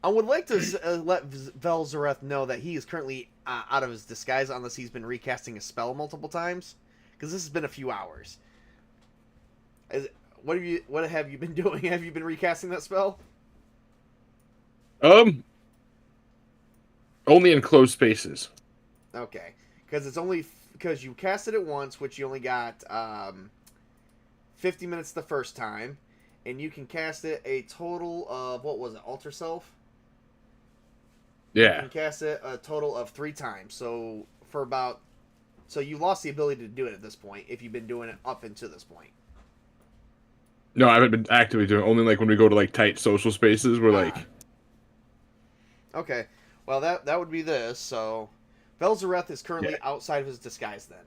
I would like to let Velzareth know that he is currently out of his disguise, unless he's been recasting a spell multiple times, because this has been a few hours. What have you been doing? Have you been recasting that spell? Only in closed spaces. Okay, because it's only because you casted it once, which you only got 50 minutes the first time, and you can cast it a total of, what was it, Alter Self? You Yeah. can cast it a total of 3 times. So you lost the ability to do it at this point if you've been doing it up until this point. No, I haven't been actively doing it. Only like when we go to like tight social spaces, we're like, Okay, well that would be this. So Velzareth is currently Yeah. outside of his disguise then.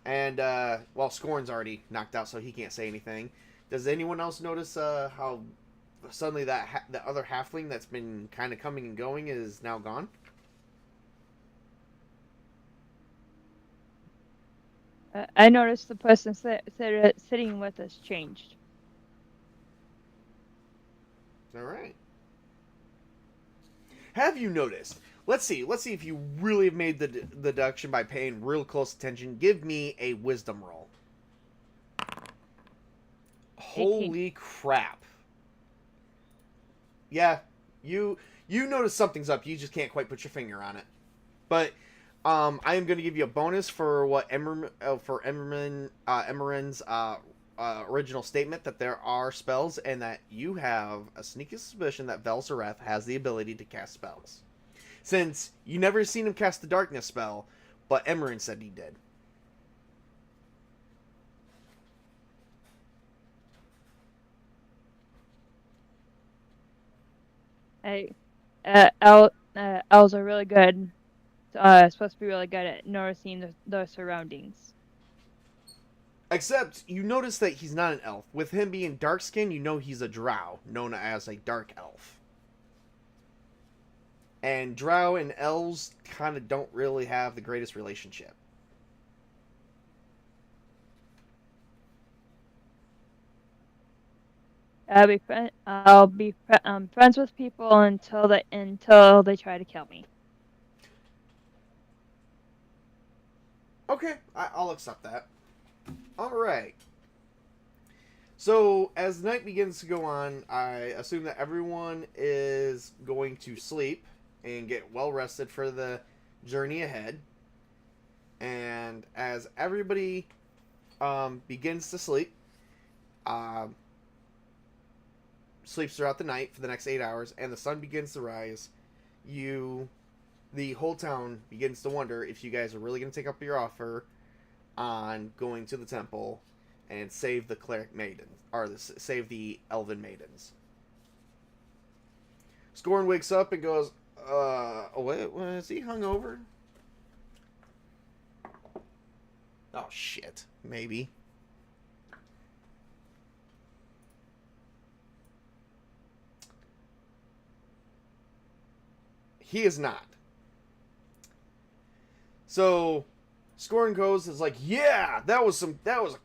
And well, Scorn's already knocked out, so he can't say anything. Does anyone else notice how suddenly the other halfling that's been kind of coming and going is now gone? I noticed the person sitting with us changed. All right. Have you noticed? Let's see if you really have made the deduction by paying real close attention. Give me a wisdom roll. 18. Holy crap. Yeah, you notice something's up. You just can't quite put your finger on it. But I am going to give you a bonus for what Emmeren's original statement, that there are spells, and that you have a sneaky suspicion that Velzareth has the ability to cast spells. Since you never seen him cast the darkness spell, but Emmeren said he did. Elves are really good. Supposed to be really good at noticing the surroundings. Except you notice that he's not an elf. With him being dark skinned, you know he's a drow, known as a dark elf. And drow and elves kind of don't really have the greatest relationship. I'll be friends with people until they try to kill me. Okay, I'll accept that. Alright. So, as the night begins to go on, I assume that everyone is going to sleep and get well rested for the journey ahead. And as everybody begins to sleep, sleeps throughout the night for the next 8 hours, and the sun begins to rise, the whole town begins to wonder if you guys are really going to take up your offer on going to the temple and save the cleric maidens, or save the elven maidens. Scorn wakes up and goes, wait, is he hungover? Oh, shit. Maybe. He is not. So, Scoring Goes is like, yeah, that was a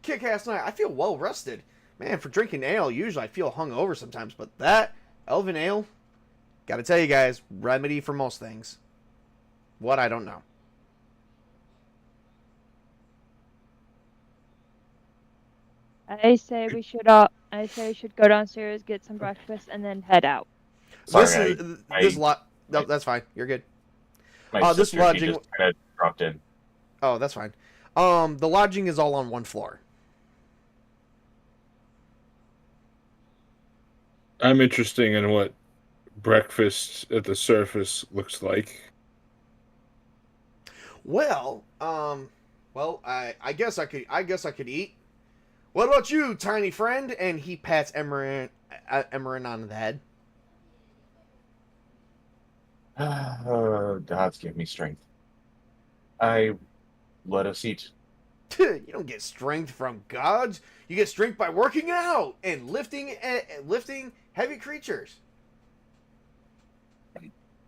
kick-ass night. I feel well rested. Man, for drinking ale, usually I feel hungover sometimes, but that Elven Ale, gotta tell you guys, remedy for most things. What, I don't know. I say we should go downstairs, get some breakfast, and then head out. Sorry, No, that's fine. You're good. my This sister, she lodging. just kind of dropped in. Oh, that's fine. The lodging is all on one floor. I'm interested in what breakfast at the surface looks like. Well, I guess I could eat. What about you, tiny friend? And he pats Emerin on the head. Oh, gods give me strength. Let us eat. You don't get strength from gods. You get strength by working out and lifting heavy creatures.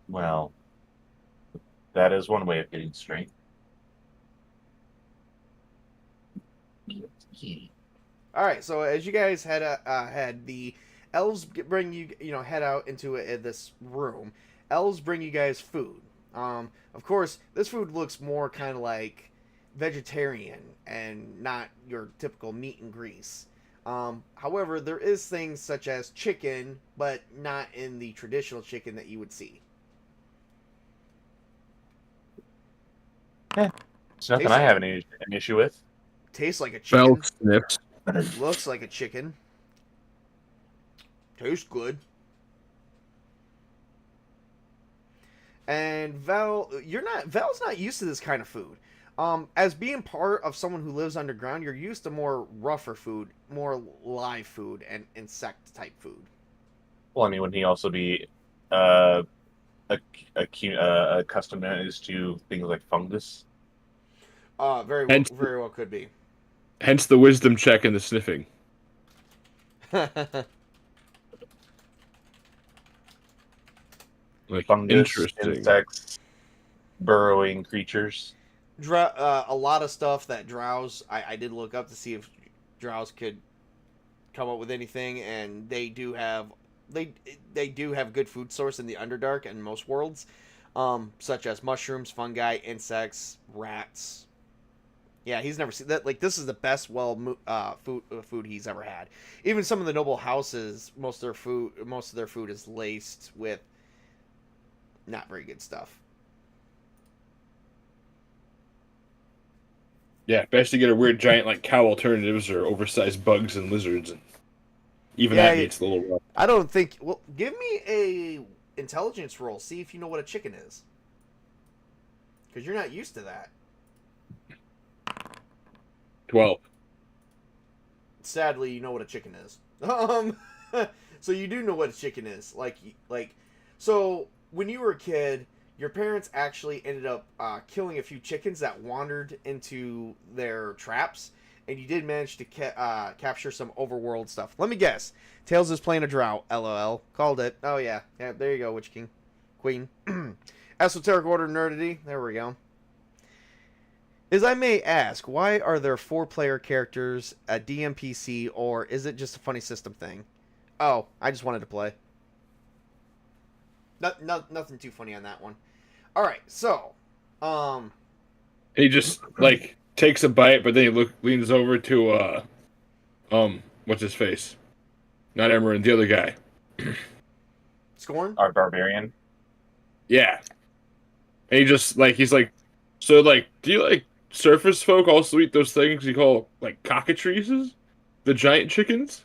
Well, that is one way of getting strength. All right, so as you guys had the elves bring you head out into this room. Elves bring you guys food. Of course, this food looks more kind of like vegetarian and not your typical meat and grease. However, there is things such as chicken, but not in the traditional chicken that you would see. It's nothing I have an issue with. Tastes like a chicken. Bell snips. Looks like a chicken. Tastes good. And Val's not used to this kind of food. As being part of someone who lives underground, you're used to more rougher food, more live food, and insect type food. Well, I mean, wouldn't he also be accustomed to things like fungus? Very Hence- very well could be. Hence the wisdom check and the sniffing. Like, Fungus, interesting. insects, burrowing creatures. A lot of stuff that drows. I did look up to see if drows could come up with anything, and they do have good food source in the Underdark and most worlds, such as mushrooms, fungi, insects, rats. Yeah, he's never seen that. Like, this is the best food he's ever had. Even some of the noble houses, most of their food is laced with not very good stuff. Yeah, best to get a weird giant like cow alternatives or oversized bugs and lizards. And even Yeah, that needs a little rough. I don't think. Well, give me a intelligence roll. See if you know what a chicken is, because you're not used to that. 12. Sadly, you know what a chicken is. So you do know what a chicken is. So when you were a kid, your parents actually ended up killing a few chickens that wandered into their traps, and you did manage to capture some overworld stuff. Let me guess. Tails is playing a drow. LOL. Called it. Oh, yeah. Yeah, there you go, Witch King. Queen. Esoteric Order Nerdity. There we go. As I may ask, why are there 4-player characters, a DMPC, or is it just a funny system thing? Oh, I just wanted to play. Nothing too funny on that one. All right, so, He just like takes a bite, but then he leans over to what's his face? Not Emerin, the other guy. Scorn? Our barbarian. Yeah. And he's like, so like, do you like surface folk also eat those things you call like cockatrices? The giant chickens?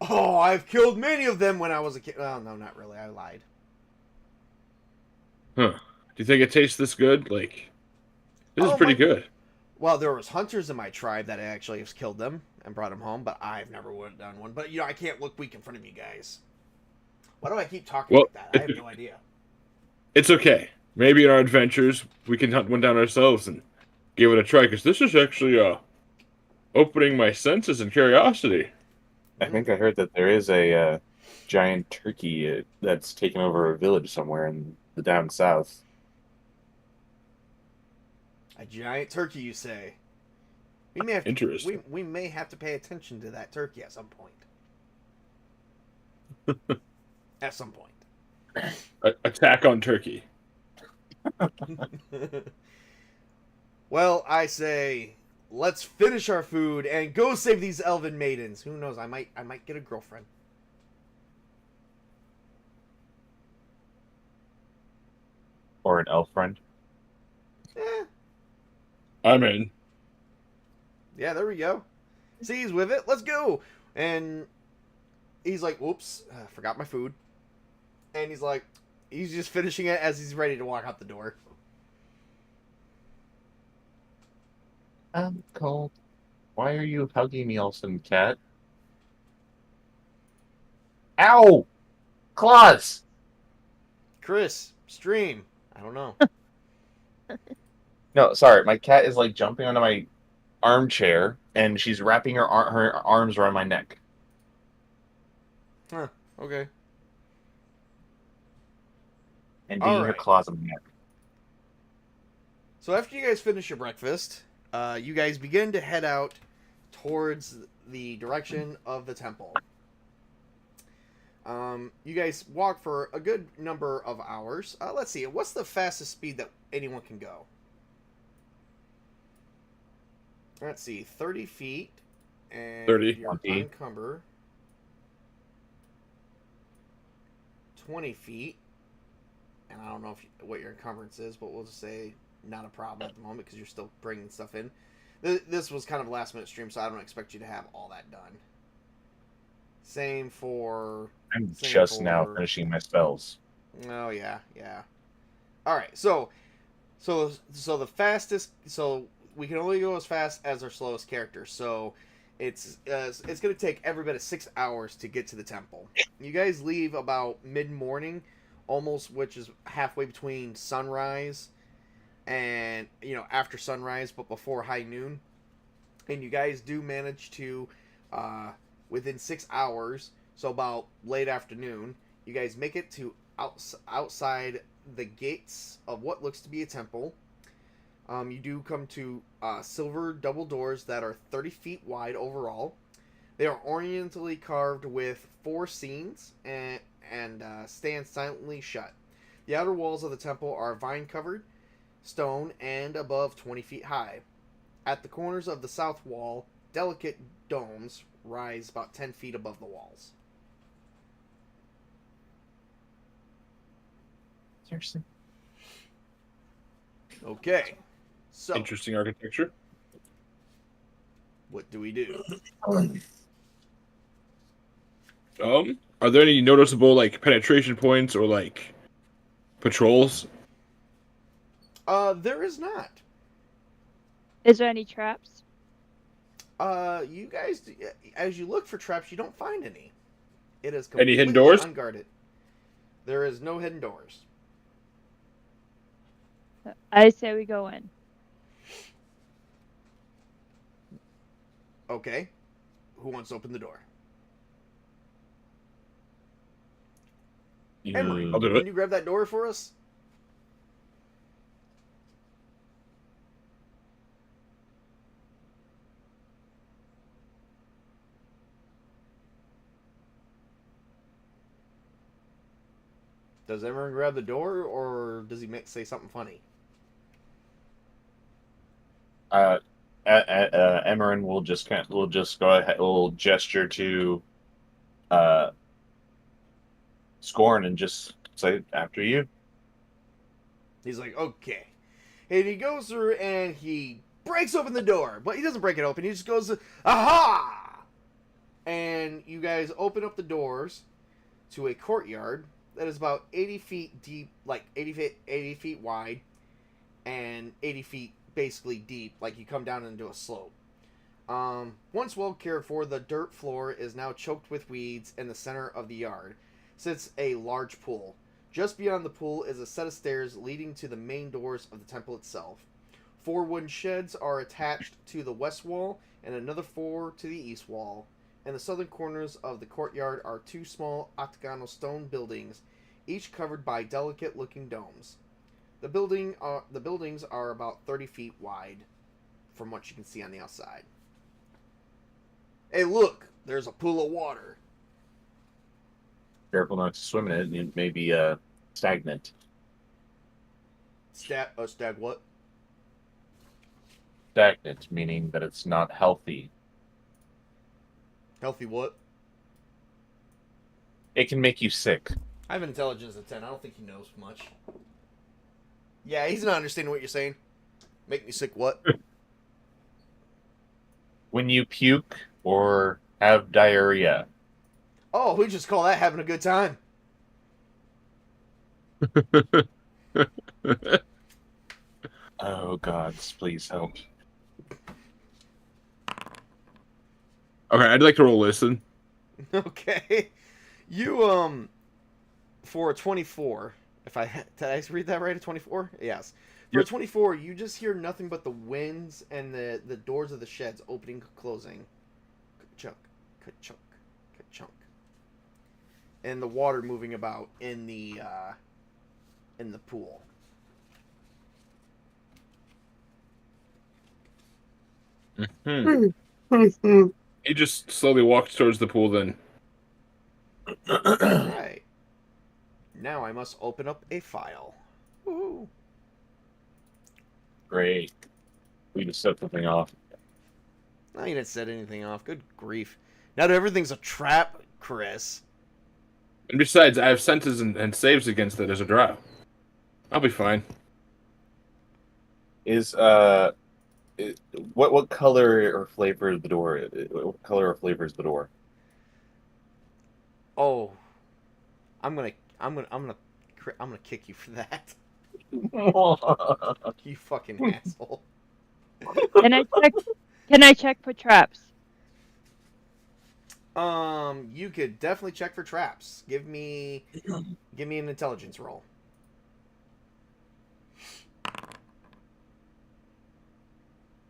Oh, I've killed many of them when I was a kid. Oh, no, not really. I lied. Huh. Do you think it tastes this good? Like, this is pretty good. Well, there was hunters in my tribe that actually have killed them and brought them home, but I've never done one. But, I can't look weak in front of you guys. Why do I keep talking like that? I have no idea. It's okay. Maybe in our adventures, we can hunt one down ourselves and give it a try because this is actually opening my senses and curiosity. I think I heard that there is a giant turkey that's taken over a village somewhere in the down south. A giant turkey, you say? We may have to, Interesting. we may have to pay attention to that turkey at some point. At some point. Attack on Turkey. Well, I say, let's finish our food and go save these elven maidens. Who knows? I might get a girlfriend. Or an elf friend. Eh, I'm in. yeah, there we go. See, he's with it. Let's go. And he's like, "Whoops, forgot my food." And he's like, he's just finishing it as he's ready to walk out the door. I'm cold. Why are you hugging me, Olsen cat? Ow! Claws! Chris, stream. I don't know. No, sorry. My cat is like jumping onto my armchair, and she's wrapping her arms around my neck. Huh. Okay. And digging her Alright. claws in my neck. So after you guys finish your breakfast, you guys begin to head out towards the direction of the temple. You guys walk for a good number of hours. Let's see. What's the fastest speed that anyone can go? Let's see. 30 feet. And 30. you're unencumbered. 20 feet. And I don't know what your encumbrance is, but we'll just say not a problem at the moment because you're still bringing stuff in. This was kind of a last minute stream, so I don't expect you to have all that done. Same for... I'm just now finishing my spells. Oh, yeah, yeah. Alright, so the fastest... So, we can only go as fast as our slowest character, so... It's going to take every bit of 6 hours to get to the temple. You guys leave about mid-morning, almost, which is halfway between sunrise and, after sunrise, but before high noon. And you guys do manage to, within 6 hours, so about late afternoon, you guys make it to outside the gates of what looks to be a temple. You do come to silver double doors that are 30 feet wide overall. They are orientally carved with 4 scenes and stand silently shut. The outer walls of the temple are vine-covered, stone, and above 20 feet high. At the corners of the south wall, delicate domes rise about 10 feet above the walls. Seriously? Okay, so Interesting architecture. what do we do? Are there any noticeable like penetration points or like patrols? There is not. Is there any traps? You guys, as you look for traps, you don't find any. It is Any completely hidden doors? unguarded. There is no hidden doors. I say we go in. Okay. Who wants to open the door? Emery, I'll do can it. you grab that door for us? Does everyone grab the door, or does he say something funny? Emmerin will just go ahead. Will gesture to Scorn and just say after you. He's like, okay. And he goes through and he breaks open the door. But he doesn't break it open. He just goes, aha! And you guys open up the doors to a courtyard that is about 80 feet deep, like 80 feet wide, and 80 feet basically deep, like you come down into a slope. Once well cared for, the dirt floor is now choked with weeds. In the center of the yard sits a large pool. Just beyond the pool is a set of stairs leading to the main doors of the temple itself. 4 wooden sheds are attached to the west wall, and another 4 to the east wall. In the southern corners of the courtyard are 2 small octagonal stone buildings, each covered by delicate-looking domes. The buildings are about 30 feet wide, from what you can see on the outside. Hey, look! There's a pool of water. Careful not to swim in it. It may be stagnant. Stag what? Stagnant, meaning that it's not healthy. Healthy what? It can make you sick. I have an intelligence of 10. I don't think he knows much. Yeah, he's not understanding what you're saying. Make me sick what? When you puke or have diarrhea. Oh, we just call that having a good time. Oh, gods, please help. Okay, I'd like to roll listen. Okay. You, for a 24, did I read that right, a 24? Yes. For a Yep. 24, you just hear nothing but the winds and the doors of the sheds opening, closing. Ka-chunk, ka-chunk, ka-chunk. And the water moving about in the pool. He just slowly walks towards the pool then. Alright. Now I must open up a file. Woohoo. Great. We just set something off. No, you didn't set anything off. Good grief. Now that everything's a trap, Chris. And besides, I have senses and saves against it as a drow. I'll be fine. What color or flavor is the door? What color or flavor is the door? Oh, I'm gonna kick you for that. You fucking asshole. Can I check for traps? You could definitely check for traps. Give me an intelligence roll.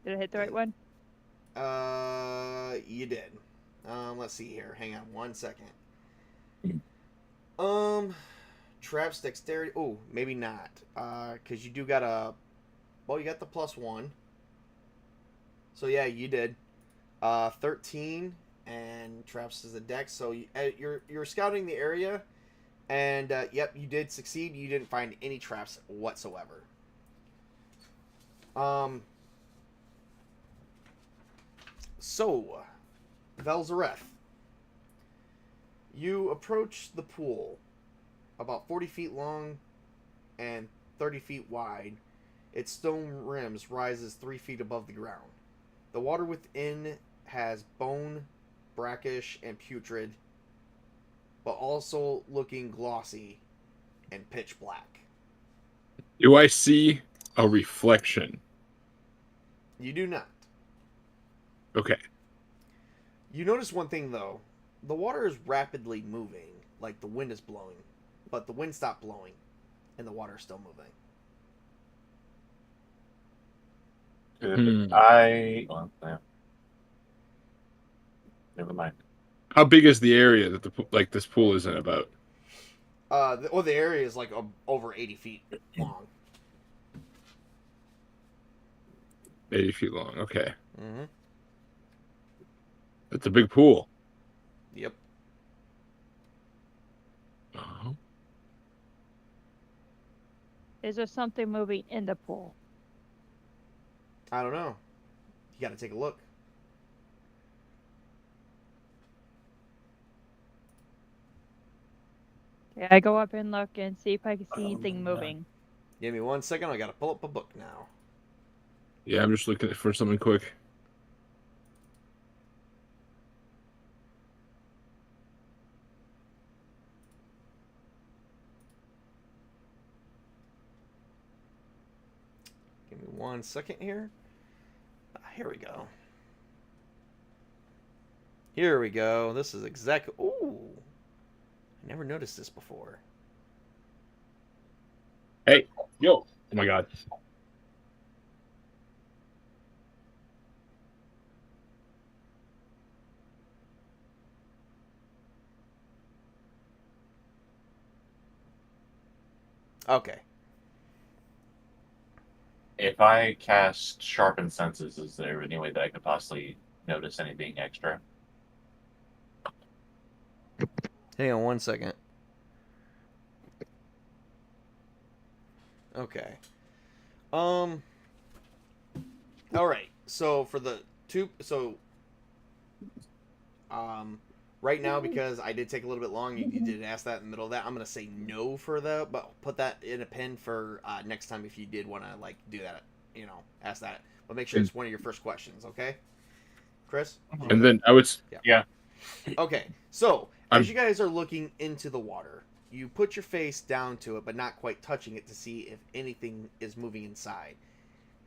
Did I hit the right one? You did. Let's see here. Hang on one second. Traps dexterity. Oh, maybe not. Because you do got you got the +1. So yeah, you did. 13, and traps is a dex. So you're scouting the area, and yep, you did succeed. You didn't find any traps whatsoever. So, Velzareth, you approach the pool, about 40 feet long and 30 feet wide. Its stone rims rises 3 feet above the ground. The water within has bone, brackish, and putrid, but also looking glossy and pitch black. Do I see a reflection? You do not. Okay. You notice one thing, though. The water is rapidly moving, like the wind is blowing. But the wind stopped blowing, and the water is still moving. Well, yeah. Never mind. How big is the area that this pool is in about? The area is like over 80 feet long. 80 feet long. Okay. Mm-hmm. That's a big pool. Yep. Uh-huh. Is there something moving in the pool? I don't know. You gotta take a look. Okay, I go up and look and see if I can see anything moving. Give me 1 second. I gotta pull up a book now. Yeah, I'm just looking for something quick. Give me 1 second here. Here we go. Here we go. This is exactly... Ooh. I never noticed this before. Hey, yo. Oh my god. Okay. If I cast Sharpen Senses, is there any way that I could possibly notice anything extra? Hang on one second. Okay. All right. So for the two, right now, because I did take a little bit long, you did ask that in the middle of that. I'm gonna say no for that, but put that in a pin for next time if you did want to like do that. Ask that, but make sure it's one of your first questions. Okay, Chris. And then I was Yeah. Okay, so I'm- as you guys are looking into the water, you put your face down to it, but not quite touching it to see if anything is moving inside.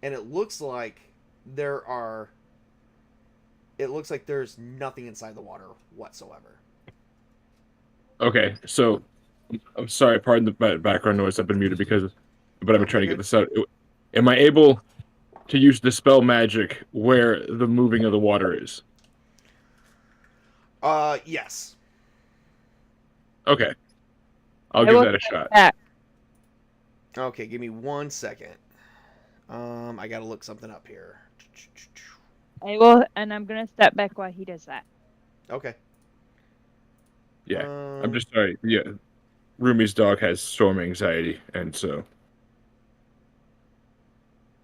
And it looks like there's nothing inside the water whatsoever. okay. So I'm sorry, pardon the background noise. I've been muted but I've been trying to get this out. Am I able to use dispel magic where the moving of the water is? Yes. Okay. I'll I give will that a step shot. back. Okay, give me 1 second. I gotta look something up here. I will, and I'm gonna step back while he does that. Okay. Yeah. I'm just sorry. Yeah. Rumi's dog has storm anxiety, and so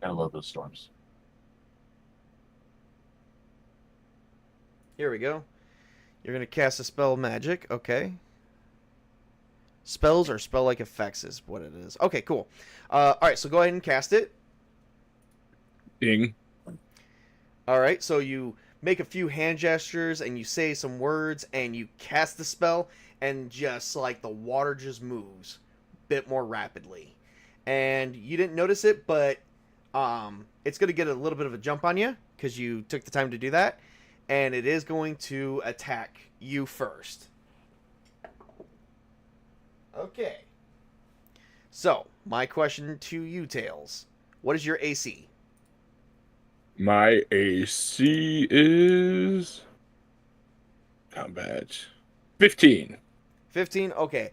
I love those storms. Here we go. You're gonna cast a spell magic. Okay. Spells or spell-like effects is what it is. Okay, cool. All right, so go ahead and cast it. ding. All right, so you make a few hand gestures and you say some words and you cast the spell, and just like the water just moves a bit more rapidly. And you didn't notice it, but it's going to get a little bit of a jump on you because you took the time to do that, and it is going to attack you first. Okay. So, my question to you, Tails. What is your AC? My AC is combat 15. 15? Okay.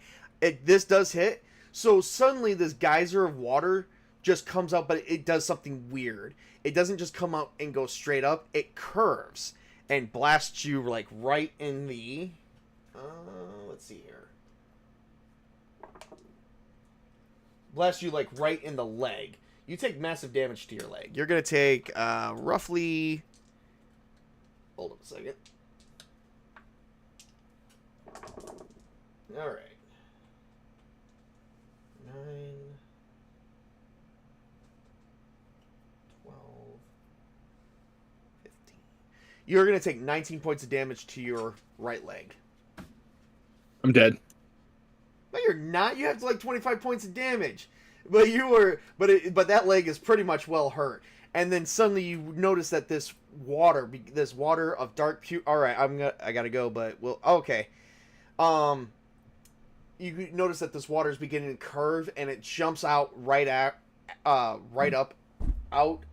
This does hit. So suddenly this geyser of water just comes out, but it does something weird. It doesn't just come out and go straight up. It curves and blasts you like right in the... let's see here. Blasts you like right in the leg. You take massive damage to your leg. You're going to take roughly... Hold on a second. Alright. 9, 12, 15. You're going to take 19 points of damage to your right leg. I'm dead. No, you're not. You have like 25 points of damage. But you were, but that leg is pretty much well hurt. And then suddenly you notice that this water of dark all right, I gotta go, but okay. You notice that this water is beginning to curve, and it jumps out right up out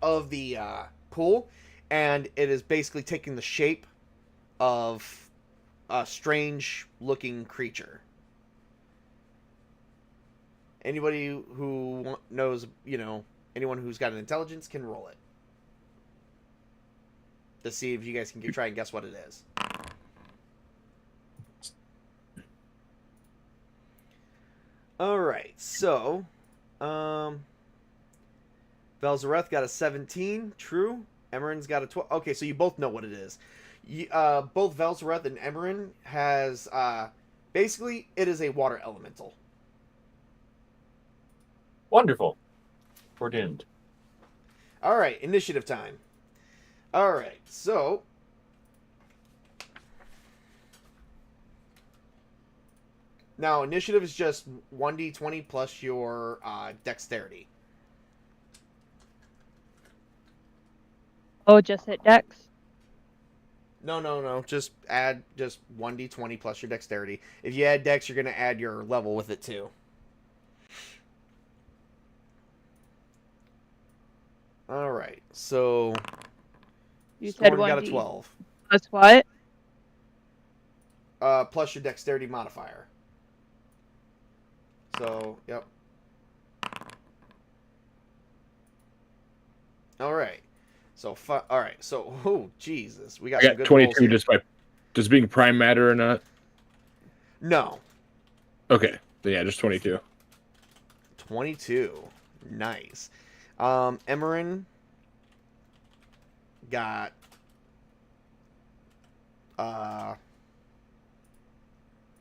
of the pool, and it is basically taking the shape of a strange-looking creature. Anybody who knows, anyone who's got an intelligence can roll it to see if you guys can try and guess what it is. All right, so Velzareth got a 17, true. Emeren's got a 12. Okay, so you both know what it is. Both Velzareth and Emeren has basically it is a water elemental. Wonderful. We're doomed. All right, initiative time. All right, so now initiative is just 1d20 plus your dexterity. Oh, just hit Dex. No. Just add 1d20 plus your dexterity. If you add dex, you're going to add your level with it too. All right, so You said Storm got a 1d. 12. Plus what? Plus your dexterity modifier. So, yep. All right. So all right. So oh Jesus, we got I some got good rolls 22 here. just being prime matter or not. No, Okay, then yeah, just 22. 22. Nice. Emerin got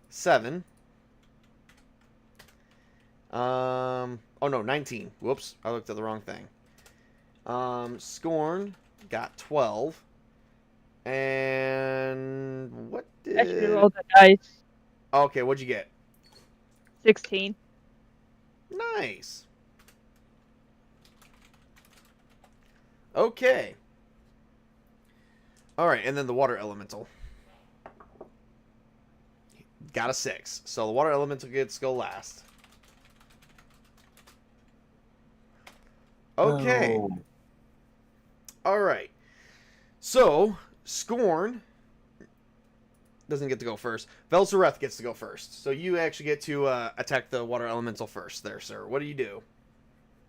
7. Oh no, 19. Whoops, I looked at the wrong thing. Scorn got 12. And what I should did... roll the dice. Okay, what'd you get? 16. Nice. Okay. All right, and then the water elemental. Got a 6. So the water elemental gets to go last. Okay. No. All right. So, Scorn doesn't get to go first. Velzareth gets to go first. So you actually get to attack the water elemental first there, sir. What do you do?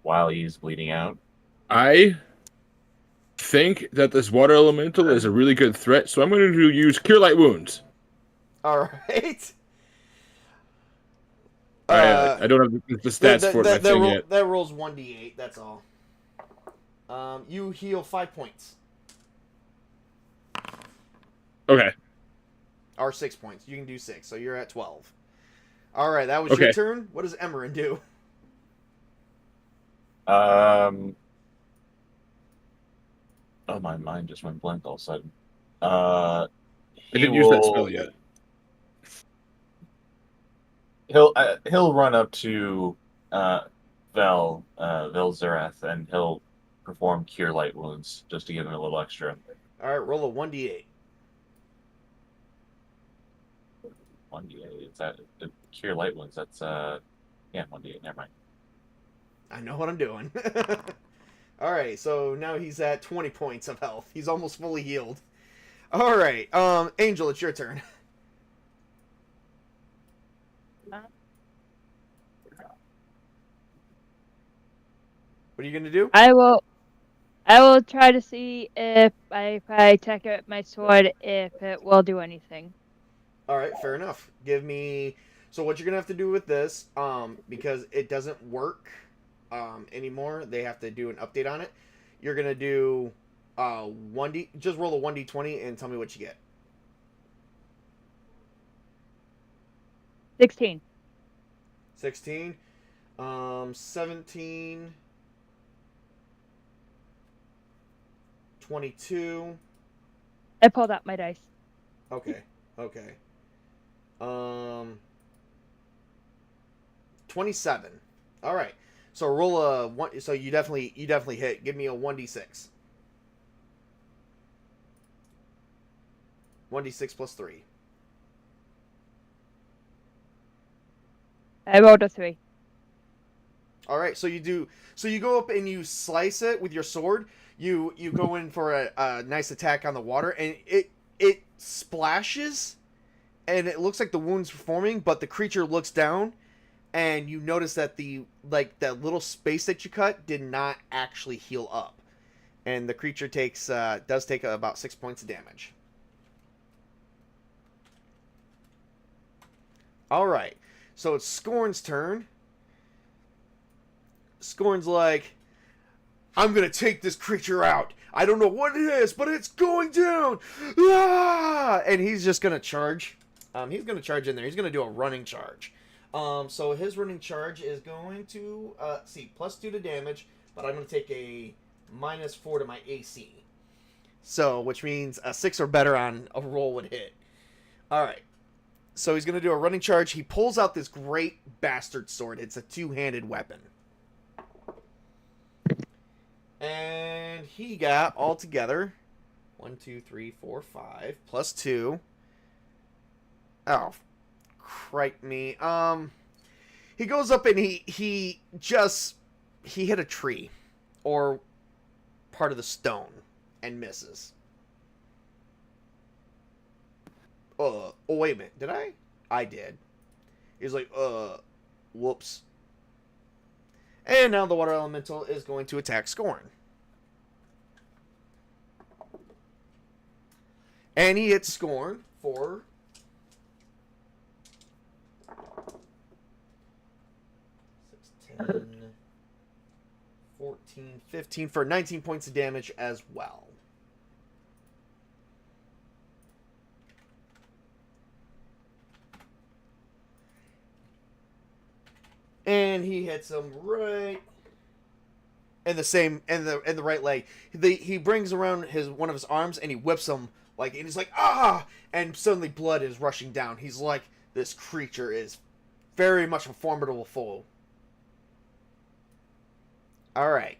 While he's bleeding out. I think that this water elemental is a really good threat, so I'm going to use Cure Light Wounds. All right. I don't have the stats for my thing yet. That rolls 1d8, that's all. You heal 5 points. Okay. Or 6 points. You can do 6, so you're at 12. All right, that was your turn. What does Emerin do? Oh, my mind just went blank all of a sudden. I didn't use that spell yet. He'll run up to Velzareth, and he'll perform Cure Light Wounds just to give him a little extra. All right, roll a 1d8. 1d8. Is that Cure Light Wounds? That's 1d8. Never mind. I know what I'm doing. All right, so now he's at 20 points of health. He's almost fully healed. All right, Angel, it's your turn. What are you gonna do? I will try to see if I attack it with my sword, if it will do anything. All right, fair enough. Give me. So what you're gonna have to do with this, because it doesn't work anymore, they have to do an update on it. You're gonna do 1d. Just roll a 1d20 and tell me what you get. 16. 16, 17, 22. I pulled out my dice. Okay. 27. All right. So roll a 1. So you definitely hit. Give me a 1d6. 1d6 plus 3. I rolled a 3. All right. So you do. So you go up and you slice it with your sword. You go in for a nice attack on the water, and it splashes, and it looks like the wound's forming, but the creature looks down, and you notice that that little space that you cut did not actually heal up, and the creature does take about 6 points of damage. All right, so it's Scorn's turn. Scorn's like, I'm gonna take this creature out. I don't know what it is, but it's going down. Ah! And he's just gonna charge. He's gonna charge in there. He's gonna do a running charge. So his running charge is going to +2 to damage, but I'm gonna take a -4 to my AC. So, which means a 6 or better on a roll would hit. All right. So he's gonna do a running charge. He pulls out this great bastard sword. It's a 2-handed weapon. And he got altogether 1, 2, 3, 4, 5 +2. Oh, crike me. He goes up and he hit a tree or part of the stone and misses. Oh wait a minute, did I? I did. He's like, whoops. And now the water elemental is going to attack Scorn. And he hits Scorn for 10, 14, 15 for 19 points of damage as well. And he hits him right in the right leg. He brings around one of his arms and he whips him and he's like, ah, and suddenly blood is rushing down. He's like, this creature is very much a formidable foe. All right.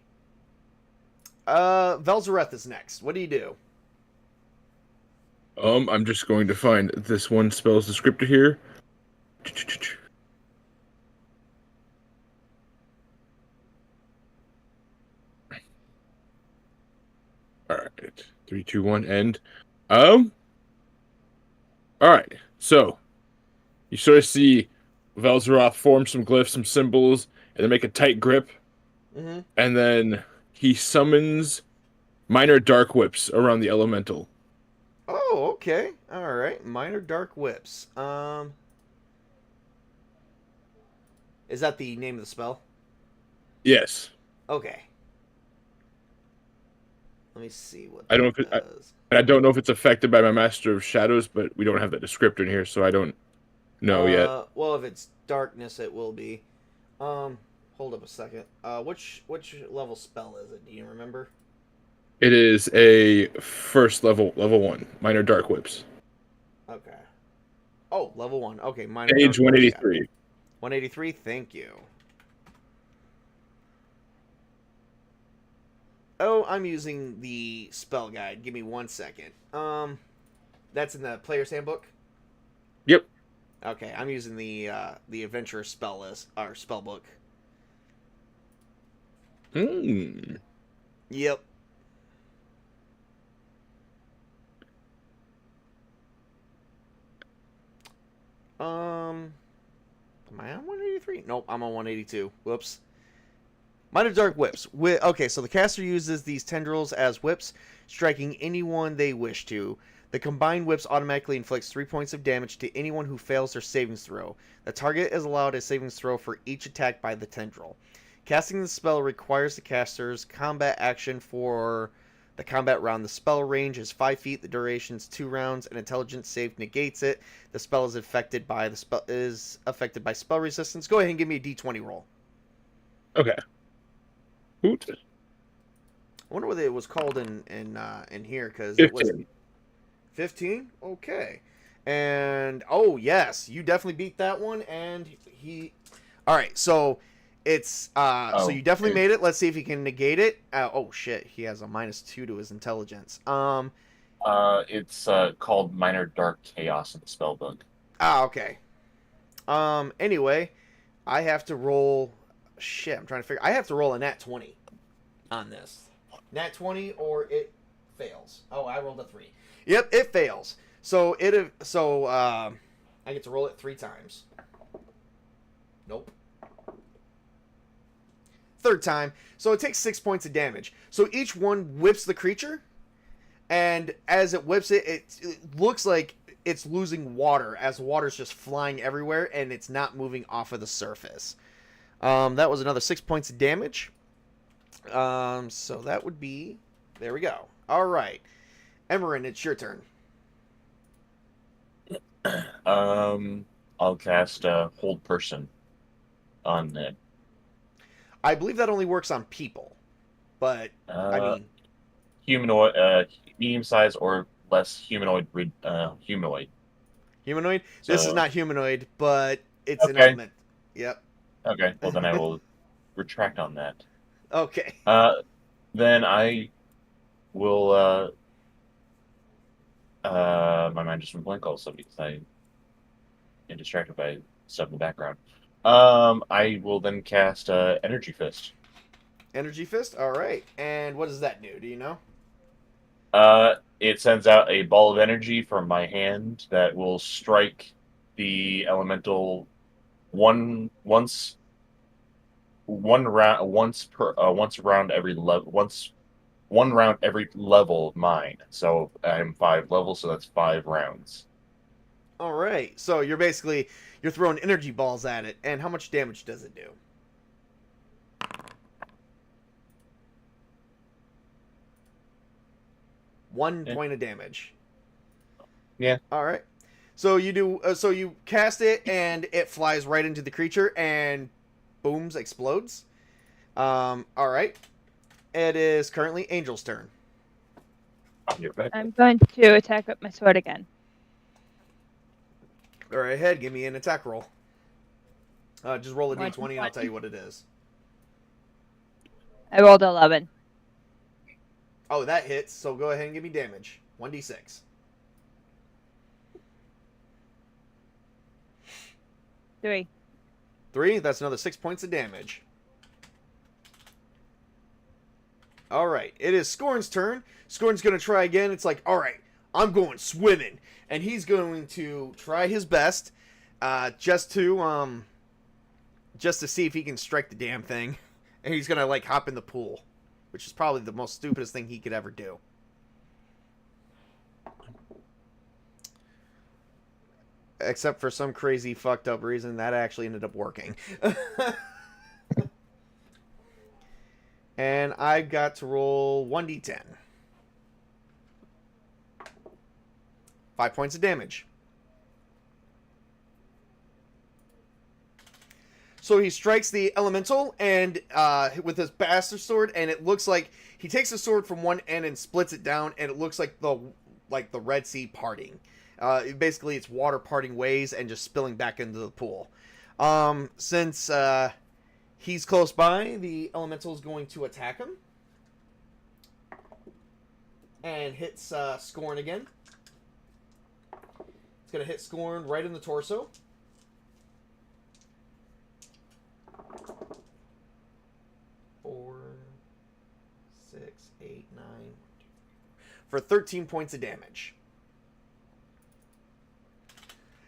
Velzareth is next. What do you do? I'm just going to find this one spell's descriptor here. All right, 3, 2, 1, end. All right. So you sort of see Velzeroth form some glyphs, some symbols, and then make a tight grip, and then he summons minor dark whips around the elemental. Oh, okay. All right. Minor dark whips. Is that the name of the spell? Yes. Okay. Let me see what I don't that know does. I don't know if it's affected by my Master of Shadows, but we don't have that descriptor in here, so I don't know yet. Well, if it's darkness, it will be. Hold up a second. Which level spell is it? Do you remember? It is a first level 1, minor dark whips. Okay. Oh, level 1. Okay, minor Page dark whips, 183. yeah. 183. Thank you. Oh, I'm using the spell guide. Give me 1 second. That's in the player's handbook. Yep. Okay, I'm using the adventurer spell list or spell book. Yep. Am I on 183? Nope, I'm on 182. Whoops. Minor dark whips. Okay, so the caster uses these tendrils as whips, striking anyone they wish to. The combined whips automatically inflicts 3 points of damage to anyone who fails their savings throw. The target is allowed a savings throw for each attack by the tendril. Casting the spell requires the caster's combat action for the combat round. The spell range is 5 feet. The duration is 2 rounds. An intelligence save negates it. The spell is affected by spell resistance. Go ahead and give me a d20 roll. Okay. Hoot. I wonder what it was called in here because it was 15. Okay, and oh yes, you definitely beat that one. And he, all right. So it's so you definitely made it. Let's see if he can negate it. Oh shit, he has a -2 to his intelligence. It's called Minor Dark Chaos in the spellbook. Okay. Anyway, I have to roll. Shit, I'm trying to figure. I have to roll a nat 20 on this. Nat 20 or it fails. Oh, I rolled a 3. Yep, it fails. So I get to roll it 3 times. Nope. Third time. So it takes 6 points of damage. So each one whips the creature, and as it whips it, it looks like it's losing water as the water's just flying everywhere and it's not moving off of the surface. That was another 6 points of damage. So that would be... There we go. All right. Emerin, it's your turn. I'll cast Hold Person on it. I believe that only works on people. But, I mean... Humanoid, medium size or less humanoid. Humanoid. Humanoid? So, this is not humanoid, but it's an okay. element. Yep. Okay, well then I will retract on that. Okay. Then I will. My mind just went blank also because I am distracted by stuff in the background. I will then cast Energy Fist. Energy Fist? All right. And what does that do? Do you know? It sends out a ball of energy from my hand that will strike the elemental once around every level, once 1 round every level of mine. So I'm 5 levels, so that's 5 rounds. All right. So you're throwing energy balls at it, and how much damage does it do? One Yeah. point of damage. Yeah. All right. So you do. So you cast it, and it flies right into the creature, and booms, explodes. All right. It is currently Angel's turn. You're back. I'm going to attack with my sword again. All right, ahead. Give me an attack roll. Just roll a One d20, and I'll tell you what it is. I rolled 11. Oh, that hits. So go ahead and give me damage. 1d6. 3. 3. That's another 6 points of damage. All right, it is Scorn's turn. Scorn's going to try again. It's like, all right, I'm going swimming, and he's going to try his best, just to see if he can strike the damn thing, and he's going to like hop in the pool, which is probably the most stupidest thing he could ever do. Except for some crazy fucked up reason that actually ended up working. And I've got to roll 1d10. 5 points of damage. So he strikes the elemental and with his bastard sword, and it looks like he takes the sword from one end and splits it down, and it looks like the Red Sea parting. Basically, it's water parting ways and just spilling back into the pool. Since he's close by, the elemental is going to attack him. And hits Scorn again. It's going to hit Scorn right in the torso. Four, 6, 8, 9. For 13 points of damage.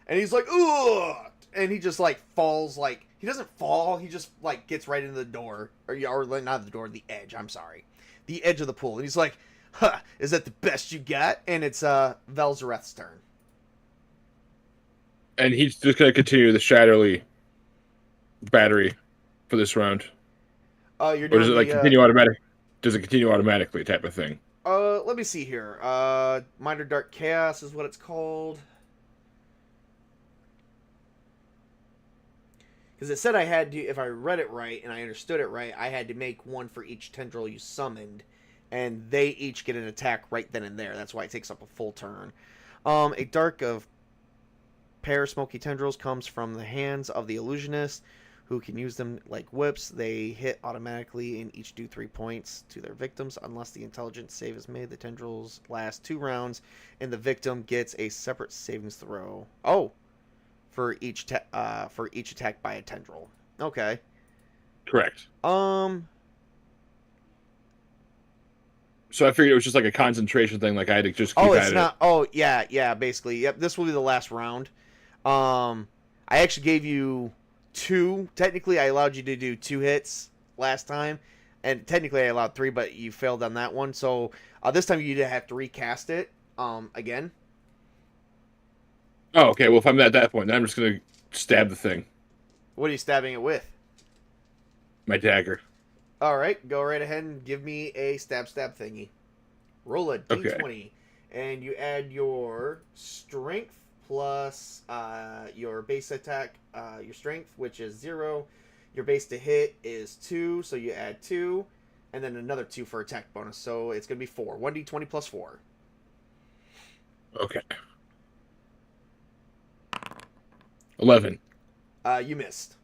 And he's like, ugh! And he just like falls, like, he doesn't fall, he just like gets right into the door. Or not the door, the edge, I'm sorry. The edge of the pool. And he's like, huh, is that the best you got? And it's Velzareth's turn. And he's just going to continue the Shatterly battery for this round. You're Or doing does it like continue automatic? Does it continue automatically type of thing? let me see here. Minor Dark Chaos is what it's called. Because it said I had to, if I read it right and I understood it right, I had to make one for each tendril you summoned, and they each get an attack right then and there. That's why it takes up a full turn. A Dark of pair smoky tendrils comes from the hands of the illusionist, who can use them like whips. They hit automatically and each do 3 points to their victims unless the intelligence save is made. The tendrils last 2 rounds, and the victim gets a separate savings throw. Oh, for each attack by a tendril. Okay. Correct. Um. So I figured it was just like a concentration thing. Like I had to just keep Oh, at it's it. not. Oh, yeah. Basically, yep. This will be the last round. I actually gave you 2. Technically, I allowed you to do 2 hits last time, and technically I allowed 3, but you failed on that one. So this time you have to recast it. Again. Oh, okay. Well, if I'm at that point, then I'm just gonna stab the thing. What are you stabbing it with? My dagger. All right, go right ahead and give me a stab thingy. Roll a d20, and you add your strength plus your base attack, your strength, which is 0. Your base to hit is 2, so you add 2, and then another 2 for attack bonus. So it's gonna be 4. 1d20 plus 4. Okay. 11. You missed.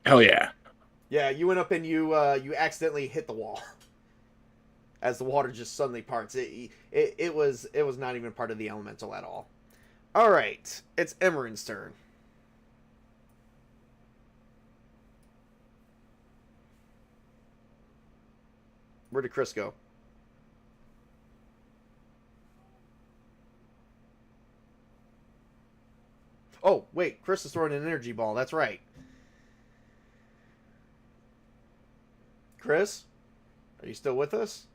Hell yeah. Yeah, you went up and you accidentally hit the wall. As the water just suddenly parts. It was not even part of the elemental at all. All right, it's Emmeren's turn. Where did Chris go? Oh, wait, Chris is throwing an energy ball. That's right. Chris? Are you still with us?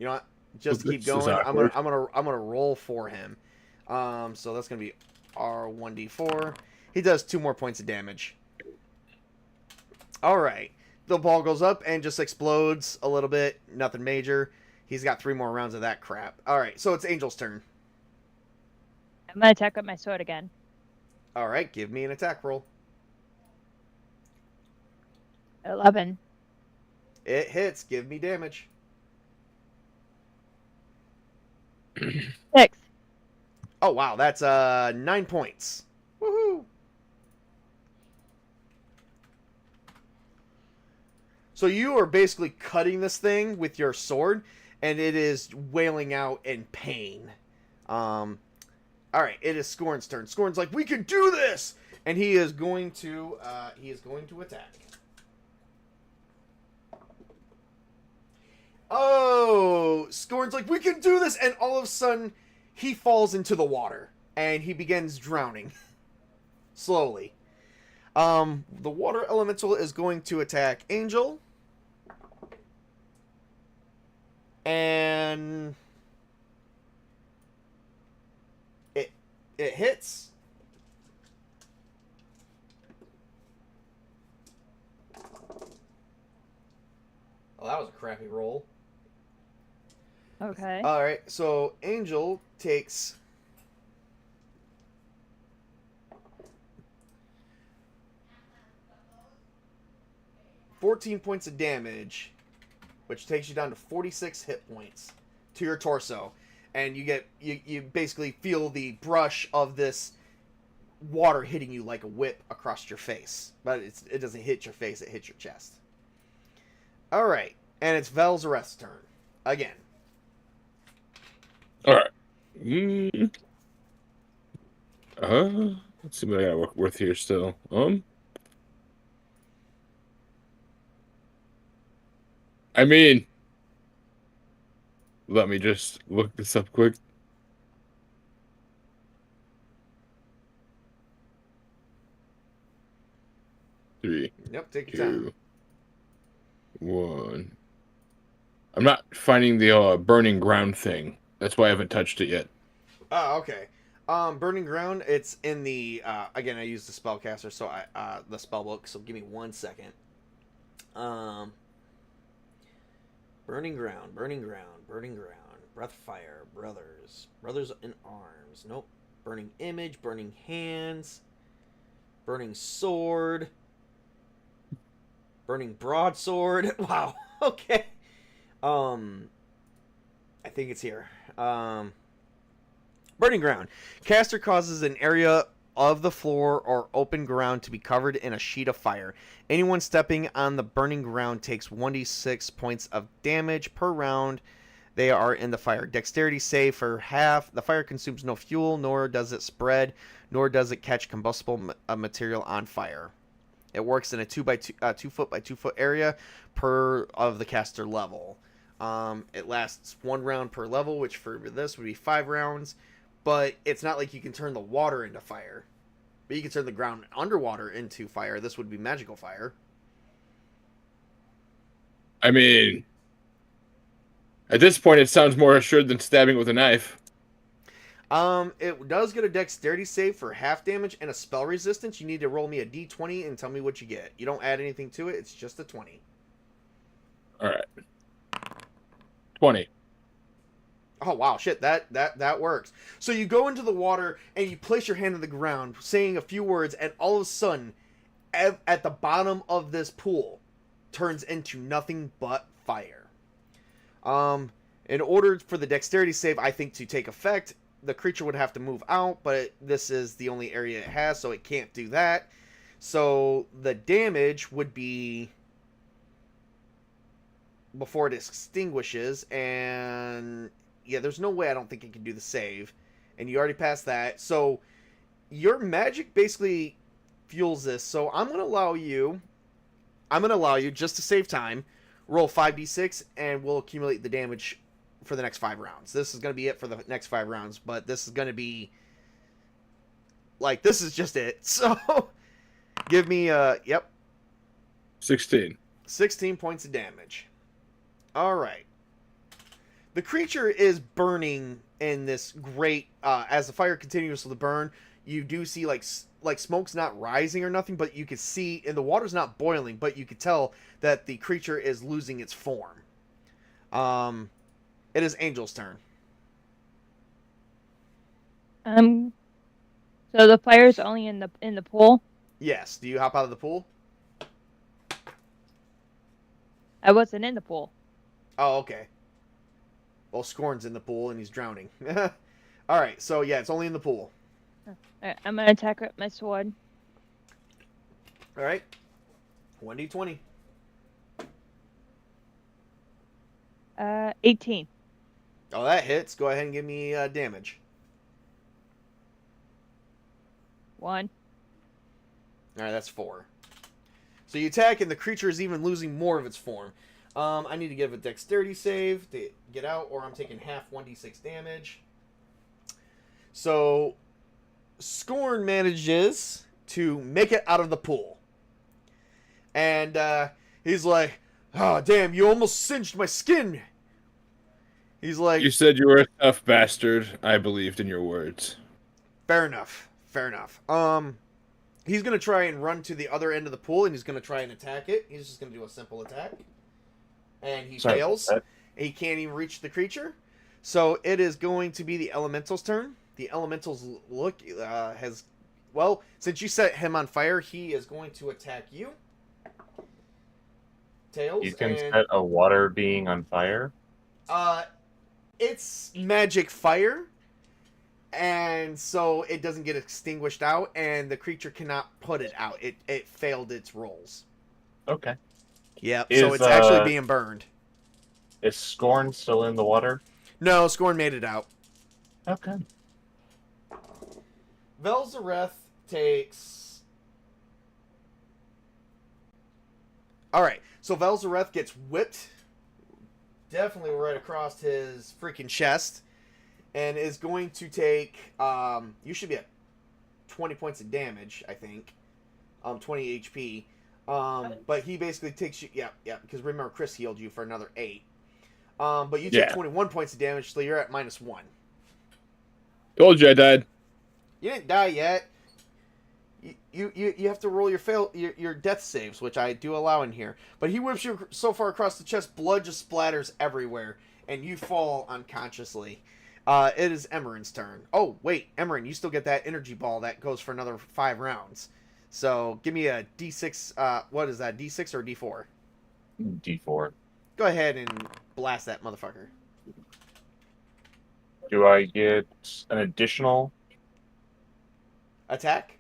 You know what? Just to keep This is going, awkward. I'm gonna roll for him. So that's gonna be R1d4. He does 2 more points of damage. All right. The ball goes up and just explodes a little bit. Nothing major. He's got 3 more rounds of that crap. All right. So it's Angel's turn. I'm gonna attack with my sword again. All right. Give me an attack roll. 11. It hits. Give me damage. 6. Oh wow, that's 9 points. Woohoo! So you are basically cutting this thing with your sword, and it is wailing out in pain. All right, it is Scorn's turn. Scorn's like, we can do this, and he is going to attack. Oh, Scorn's like, we can do this, and all of a sudden, he falls into the water, and he begins drowning. Slowly. The water elemental is going to attack Angel. And it hits. Oh, that was a crappy roll. Okay. All right, so Angel takes 14 points of damage, which takes you down to 46 hit points to your torso, and you basically feel the brush of this water hitting you like a whip across your face, but it doesn't hit your face; it hits your chest. All right, and it's Velzareth's turn again. All right. Let's see what I got to work with here still. I mean, let me just look this up quick. Three, Yep, take your time. 2, 1. I'm not finding the burning ground thing. That's why I haven't touched it yet. Oh, okay. Burning Ground, it's in the, again, I used the spellcaster, so the spell book, so give me 1 second. Burning Ground, Breath of Fire, Brothers in Arms, nope. Burning Image, Burning Hands, Burning Sword, Burning Broadsword, wow, okay. I think it's here. Burning Ground. Caster causes an area of the floor or open ground to be covered in a sheet of fire. Anyone stepping on the burning ground takes 1d6 points of damage per round they are in the fire. Dexterity save for half. The fire consumes no fuel, nor does it spread, nor does it catch combustible material on fire. It works in a 2 foot by 2 foot area per of the caster level. It lasts 1 round per level, which for this would be 5 rounds. But it's not like you can turn the water into fire. But you can turn the ground underwater into fire. This would be magical fire. I mean, at this point, it sounds more assured than stabbing with a knife. It does get a dexterity save for half damage and a spell resistance. You need to roll me a d20 and tell me what you get. You don't add anything to it. It's just a 20. All right. 20. Oh, wow, shit, that works. So you go into the water, and you place your hand on the ground, saying a few words, and all of a sudden, at the bottom of this pool, turns into nothing but fire. In order for the dexterity save, I think, to take effect, the creature would have to move out, but this is the only area it has, so it can't do that. So the damage would be before it extinguishes, and yeah, there's no way I don't think it can do the save. And you already passed that. So your magic basically fuels this. So I'm going to allow you, just to save time, roll 5d6, and we'll accumulate the damage for the next 5 rounds. This is going to be it for the next 5 rounds, but this is going to be, like, this is just it. So give me, yep. 16. 16 points of damage. All right. The creature is burning in this great. As the fire continues to burn, you do see like smoke's not rising or nothing, but you can see, and the water's not boiling, but you could tell that the creature is losing its form. It is Angel's turn. So the fire's only in the pool. Yes. Do you hop out of the pool? I wasn't in the pool. Oh, okay. Well, Scorn's in the pool and he's drowning. All right. So yeah, it's only in the pool. Alright, I'm gonna attack with my sword. All right. 1d20. 18. Oh, that hits. Go ahead and give me damage. 1. All right, that's 4. So you attack, and the creature is even losing more of its form. I need to give a dexterity save to get out, or I'm taking half 1d6 damage. So Scorn manages to make it out of the pool. And he's like, oh, damn, you almost singed my skin. He's like, You said you were a tough bastard. I believed in your words. fair enough. Fair enough. He's going to try and run to the other end of the pool, and he's going to try and attack it. He's just going to do a simple attack. And he fails. He can't even reach the creature. So it is going to be the Elemental's turn. The Elemental's well, since you set him on fire, he is going to attack you. Tails. You can set a water being on fire. It's magic fire. And so it doesn't get extinguished out, and the creature cannot put it out. It failed its rolls. Okay. Yep, so it's actually being burned. Is Scorn still in the water? No, Scorn made it out. Okay. Velzareth takes... Alright, so Velzareth gets whipped. Definitely right across his freaking chest. And is going to take... you should be at 20 points of damage, I think. 20 HP. But he basically takes you... Yeah, because remember, Chris healed you for another 8. But you take 21 points of damage, so you're at -1. Told you I died. You didn't die yet. You have to roll your death saves, which I do allow in here. But he whips you so far across the chest, blood just splatters everywhere, and you fall unconsciously. It is Emeren's turn. Oh, wait, Emeren, you still get that energy ball that goes for another 5 rounds. So give me a D6. What is that, D6 or D4? D4. Go ahead and blast that motherfucker. Do I get an additional? Attack?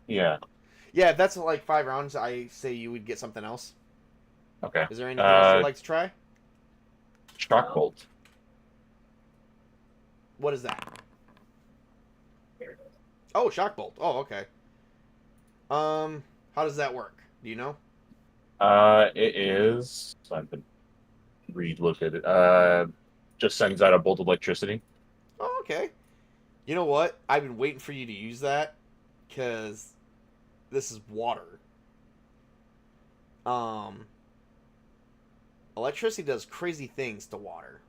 Yeah. Yeah, if that's like 5 rounds, I say you would get something else. Okay. Is there anything else you'd like to try? Shock bolt. What is that? Oh, shock bolt. Oh, okay. How does that work? Do you know? It is. So I have to look at it. Just sends out a bolt of electricity. Oh, okay. You know what? I've been waiting for you to use that because this is water. Electricity does crazy things to water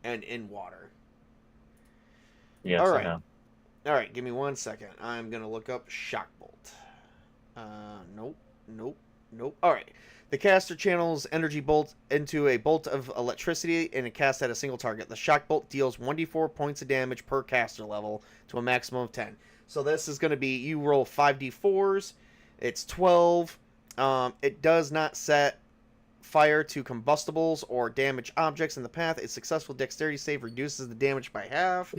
and in water. Yes, All right. I know. All right, give me 1 second. I'm going to look up shock bolt. Nope. All right. The caster channels energy bolt into a bolt of electricity and it casts at a single target. The shock bolt deals 1d4 points of damage per caster level to a maximum of 10. So this is going to be, you roll 5d4s. It's 12. It does not set fire to combustibles or damage objects in the path. A successful dexterity save reduces the damage by half.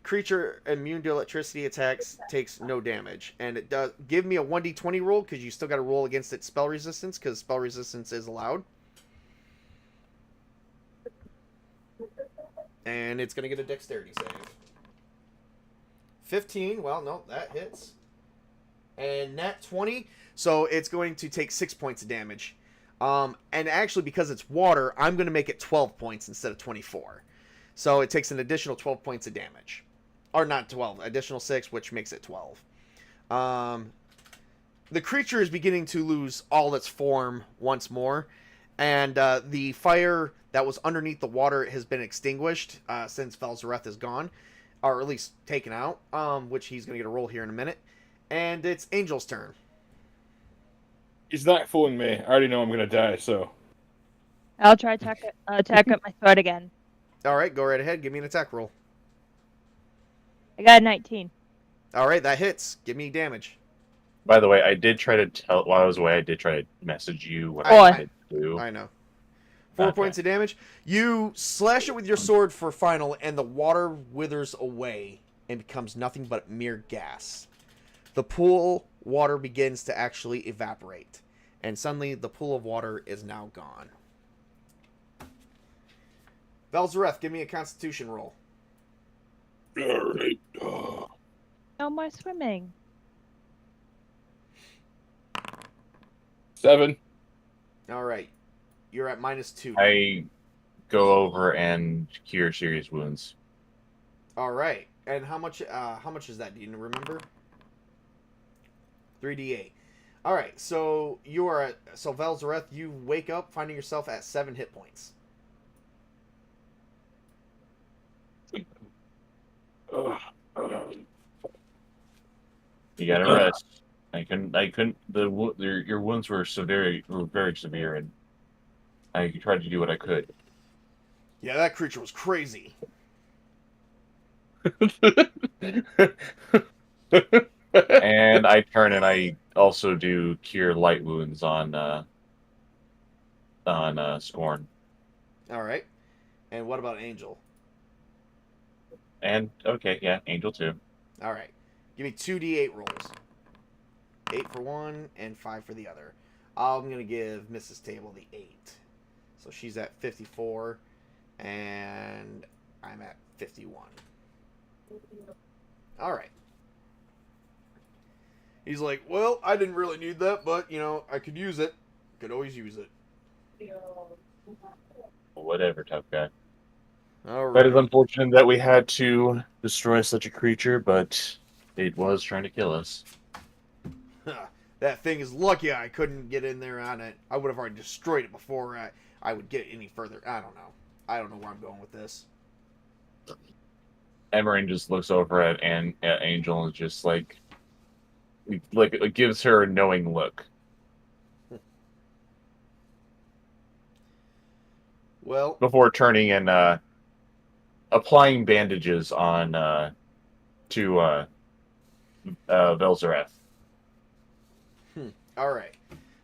Creature immune to electricity attacks takes no damage. And it does give me a 1d20 roll because you still got to roll against its spell resistance because spell resistance is allowed. And it's going to get a dexterity save. 15. Well, no, that hits. And nat 20. So it's going to take 6 points of damage. And actually, because it's water, I'm going to make it 12 points instead of 24. So it takes an additional 12 points of damage. Or not 12, additional 6, which makes it 12. The creature is beginning to lose all its form once more. And the fire that was underneath the water has been extinguished since Velzareth is gone, or at least taken out, which he's going to get a roll here in a minute. And it's Angel's turn. He's not fooling me. I already know I'm gonna die, so. I'll try attack up my sword again. All right, go right ahead. Give me an attack roll. I got a 19. All right, that hits. Give me damage. By the way, I did try to tell while I was away. I did try to message you what I- I did do. I know. 4 Okay. points of damage. You slash it with your sword for final, and the water withers away and becomes nothing but mere gas. The pool water begins to actually evaporate, and suddenly the pool of water is now gone. Velzareth, give me a Constitution roll. All right. No more swimming. 7. All right, you're at -2. I go over and cure serious wounds. All right, and how much is that? Do you remember? 3d8. All right, so you are at Velzareth. You wake up finding yourself at 7 hit points. You gotta rest. I couldn't. Your wounds were very severe, and I tried to do what I could. Yeah, that creature was crazy. And I turn and I also do cure light wounds on Scorn. All right, and what about Angel? And okay, yeah, Angel too. All right, give me 2d8 rolls. 8 for one and 5 for the other. I'm gonna give Mrs. Table the 8, so she's at 54, and I'm at 51. All right. He's like, well, I didn't really need that, but, you know, I could use it. Could always use it. Whatever, tough guy. All That is right. unfortunate that we had to destroy such a creature, but it was trying to kill us. That thing is lucky I couldn't get in there on it. I would have already destroyed it before I would get any further. I don't know. I don't know where I'm going with this. Emerin just looks over at Angel and just like it gives her a knowing look. Well, Before turning and applying bandages on to Velzareth. all right.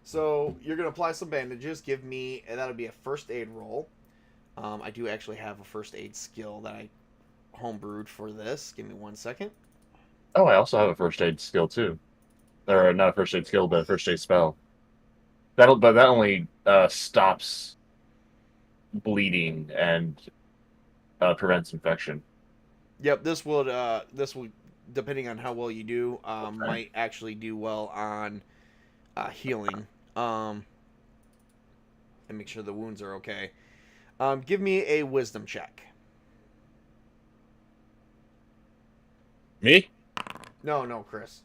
So you're gonna apply some bandages. Give me, and that'll be a first aid roll. I do actually have a first aid skill that I homebrewed for this. Give me 1 second. Oh, I also have a first aid skill too. Or not a first aid skill, but a first aid spell. But that only stops bleeding and prevents infection. Yep, this will depending on how well you do, might actually do well on healing. And make sure the wounds are okay. Give me a wisdom check. Me? No, Chris.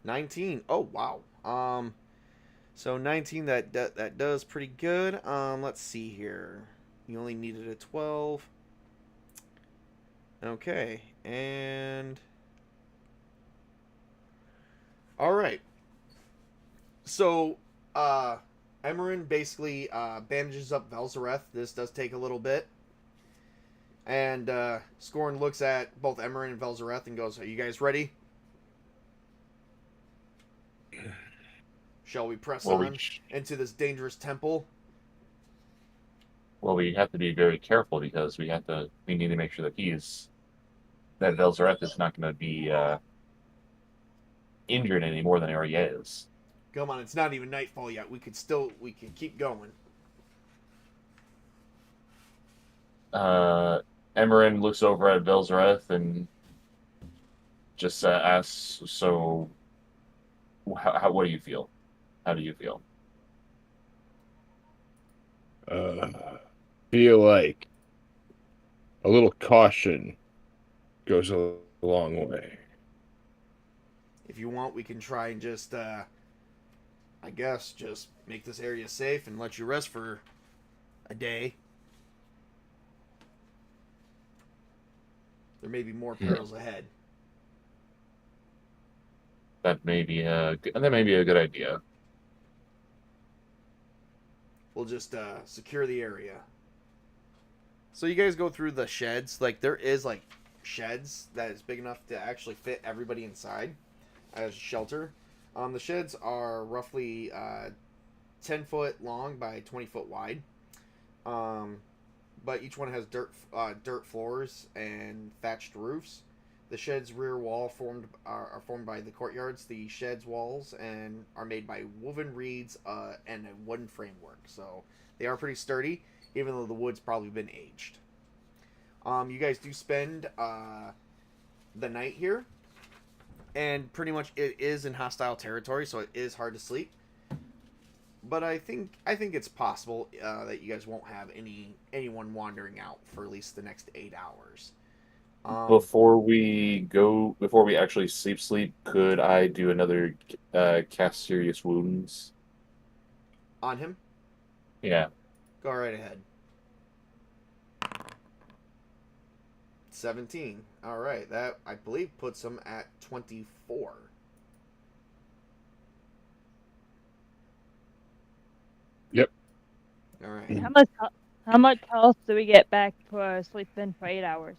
19. Oh wow. So 19 that does pretty good. Let's see here. You only needed a 12. Okay, and all right. So, Emerin basically bandages up Velzareth. This does take a little bit. And Scorn looks at both Emerin and Velzareth and goes, "Are you guys ready? Shall we press on into this dangerous temple?" Well, we have to be very careful because we need to make sure that that Velzareth is not going to be injured any more than he already is. Come on, it's not even nightfall yet. We could keep going. Emerin looks over at Velzareth and just asks, "So, what do you feel? How do you feel?" Feel like a little caution goes a long way. If you want, we can try and just I guess just make this area safe and let you rest for a day. There may be more perils ahead. That may be a good idea. We'll just secure the area. So you guys go through the sheds. Like, there is, like, sheds that is big enough to actually fit everybody inside as shelter. The sheds are roughly 10 foot long by 20 foot wide. But each one has dirt floors and thatched roofs. The shed's rear wall are formed by the courtyards. The shed's walls and are made by woven reeds and a wooden framework. So they are pretty sturdy, even though the wood's probably been aged. You guys do spend the night here, and pretty much it is in hostile territory, so it is hard to sleep. But I think it's possible that you guys won't have anyone wandering out for at least the next 8 hours. Before we actually sleep, could I do another cast serious wounds? On him? Yeah. Go right ahead. 17. All right, that I believe puts him at 24. Yep. All right. How much health do we get back for sleeping for 8 hours?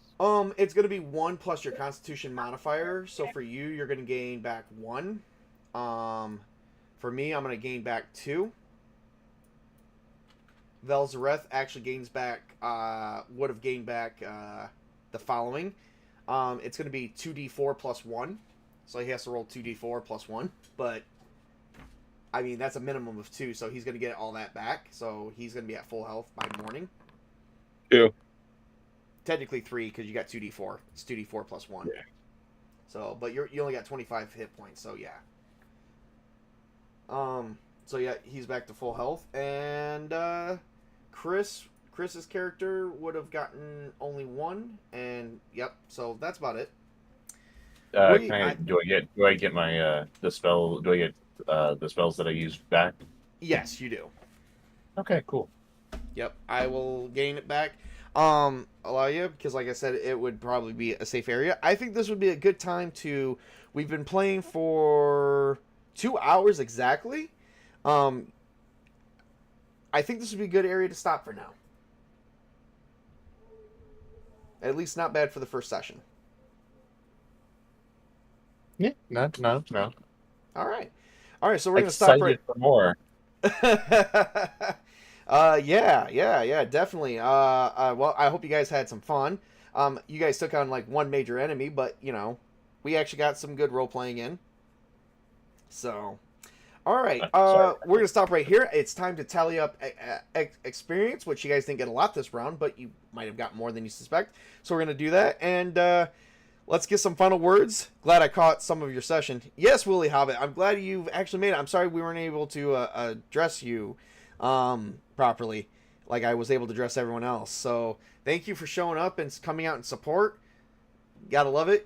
It's gonna be 1 plus your Constitution modifier. So for you, you're gonna gain back 1. For me, I'm gonna gain back 2. Velzareth actually gains back. Would have gained back the following. It's gonna be 2d4 plus 1. So he has to roll 2d4 plus 1. But I mean, that's a minimum of 2, so he's going to get all that back. So he's going to be at full health by morning. 2. Technically 3, because you got 2d4. It's 2d4 plus 1. Yeah. So, but you only got 25 hit points, so yeah. So yeah, he's back to full health. And Chris's character would have gotten only 1. And yep, so that's about it. Do I get my the spell? Do I get the spells that I used back? Yes, you do. Okay, cool. Yep, I will gain it back. Allow you, because like I said, it would probably be a safe area. I think this would be a good time to... We've been playing for 2 hours exactly. I think this would be a good area to stop for now. At least not bad for the first session. Yeah, no. All right, so we're going to stop right... for more. Yeah, definitely. Well, I hope you guys had some fun. You guys took on like one major enemy, but you know, we actually got some good role playing in. So, all right, we're gonna stop right here. It's time to tally up experience, which you guys didn't get a lot this round, but you might have got more than you suspect. So we're gonna do that, and let's get some final words. Glad I caught some of your session. Yes, Willie Hobbit, I'm glad you've actually made it. I'm sorry we weren't able to address you properly like I was able to address everyone else. So thank you for showing up and coming out in support. Gotta love it.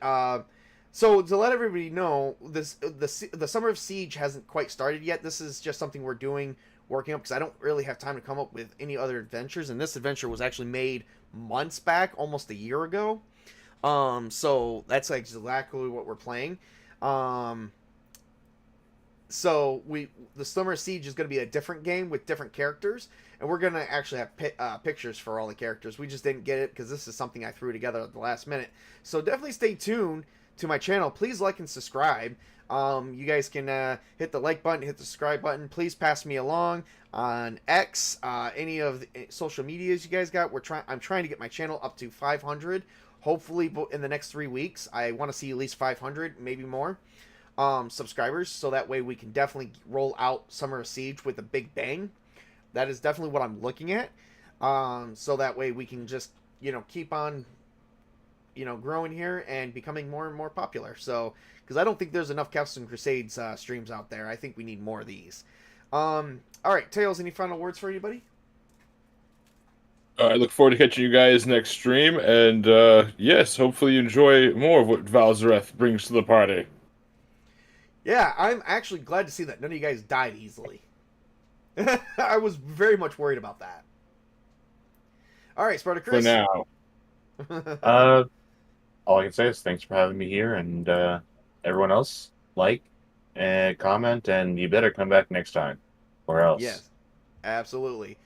So to let everybody know, the Summer of Siege hasn't quite started yet. This is just something we're working up because I don't really have time to come up with any other adventures, and this adventure was actually made months back, almost a year ago. So that's like exactly what we're playing. So the Summer Siege is going to be a different game with different characters, and we're going to actually have pictures for all the characters. We just didn't get it because this is something I threw together at the last minute. So definitely stay tuned to my channel. Please like and subscribe. You guys can hit the like button, hit the subscribe button. Please pass me along on X, any of the social medias you guys got. I'm trying to get my channel up to 500. Hopefully in the next 3 weeks. I want to see at least 500, maybe more. Subscribers, so that way we can definitely roll out Summer of Siege with a big bang. That is definitely what I'm looking at. So that way we can just, keep on, growing here and becoming more and more popular. So, because I don't think there's enough Castles and Crusades streams out there. I think we need more of these. All right, Tails, any final words for anybody? I look forward to catching you guys next stream, and yes, hopefully you enjoy more of what Valzareth brings to the party. Yeah, I'm actually glad to see that none of you guys died easily. I was very much worried about that. All right, Sparta For Chris. now. All I can say is thanks for having me here, and everyone else, like and comment, and you better come back next time, or else. Yes, absolutely.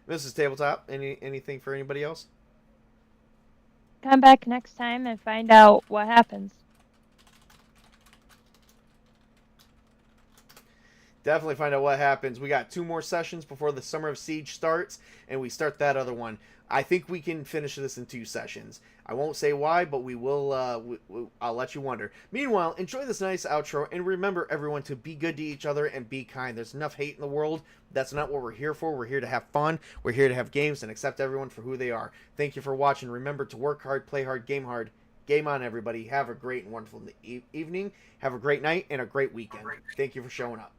Mrs. Tabletop, anything for anybody else? Come back next time and find out what happens. Definitely find out what happens. We got 2 more sessions before the Summer of Siege starts, and we start that other one. I think we can finish this in 2 sessions. I won't say why, but we will. I'll let you wonder. Meanwhile, enjoy this nice outro, and remember, everyone, to be good to each other and be kind. There's enough hate in the world. That's not what we're here for. We're here to have fun. We're here to have games and accept everyone for who they are. Thank you for watching. Remember to work hard, play hard, game hard. Game on, everybody. Have a great and wonderful evening. Have a great night and a great weekend. Thank you for showing up.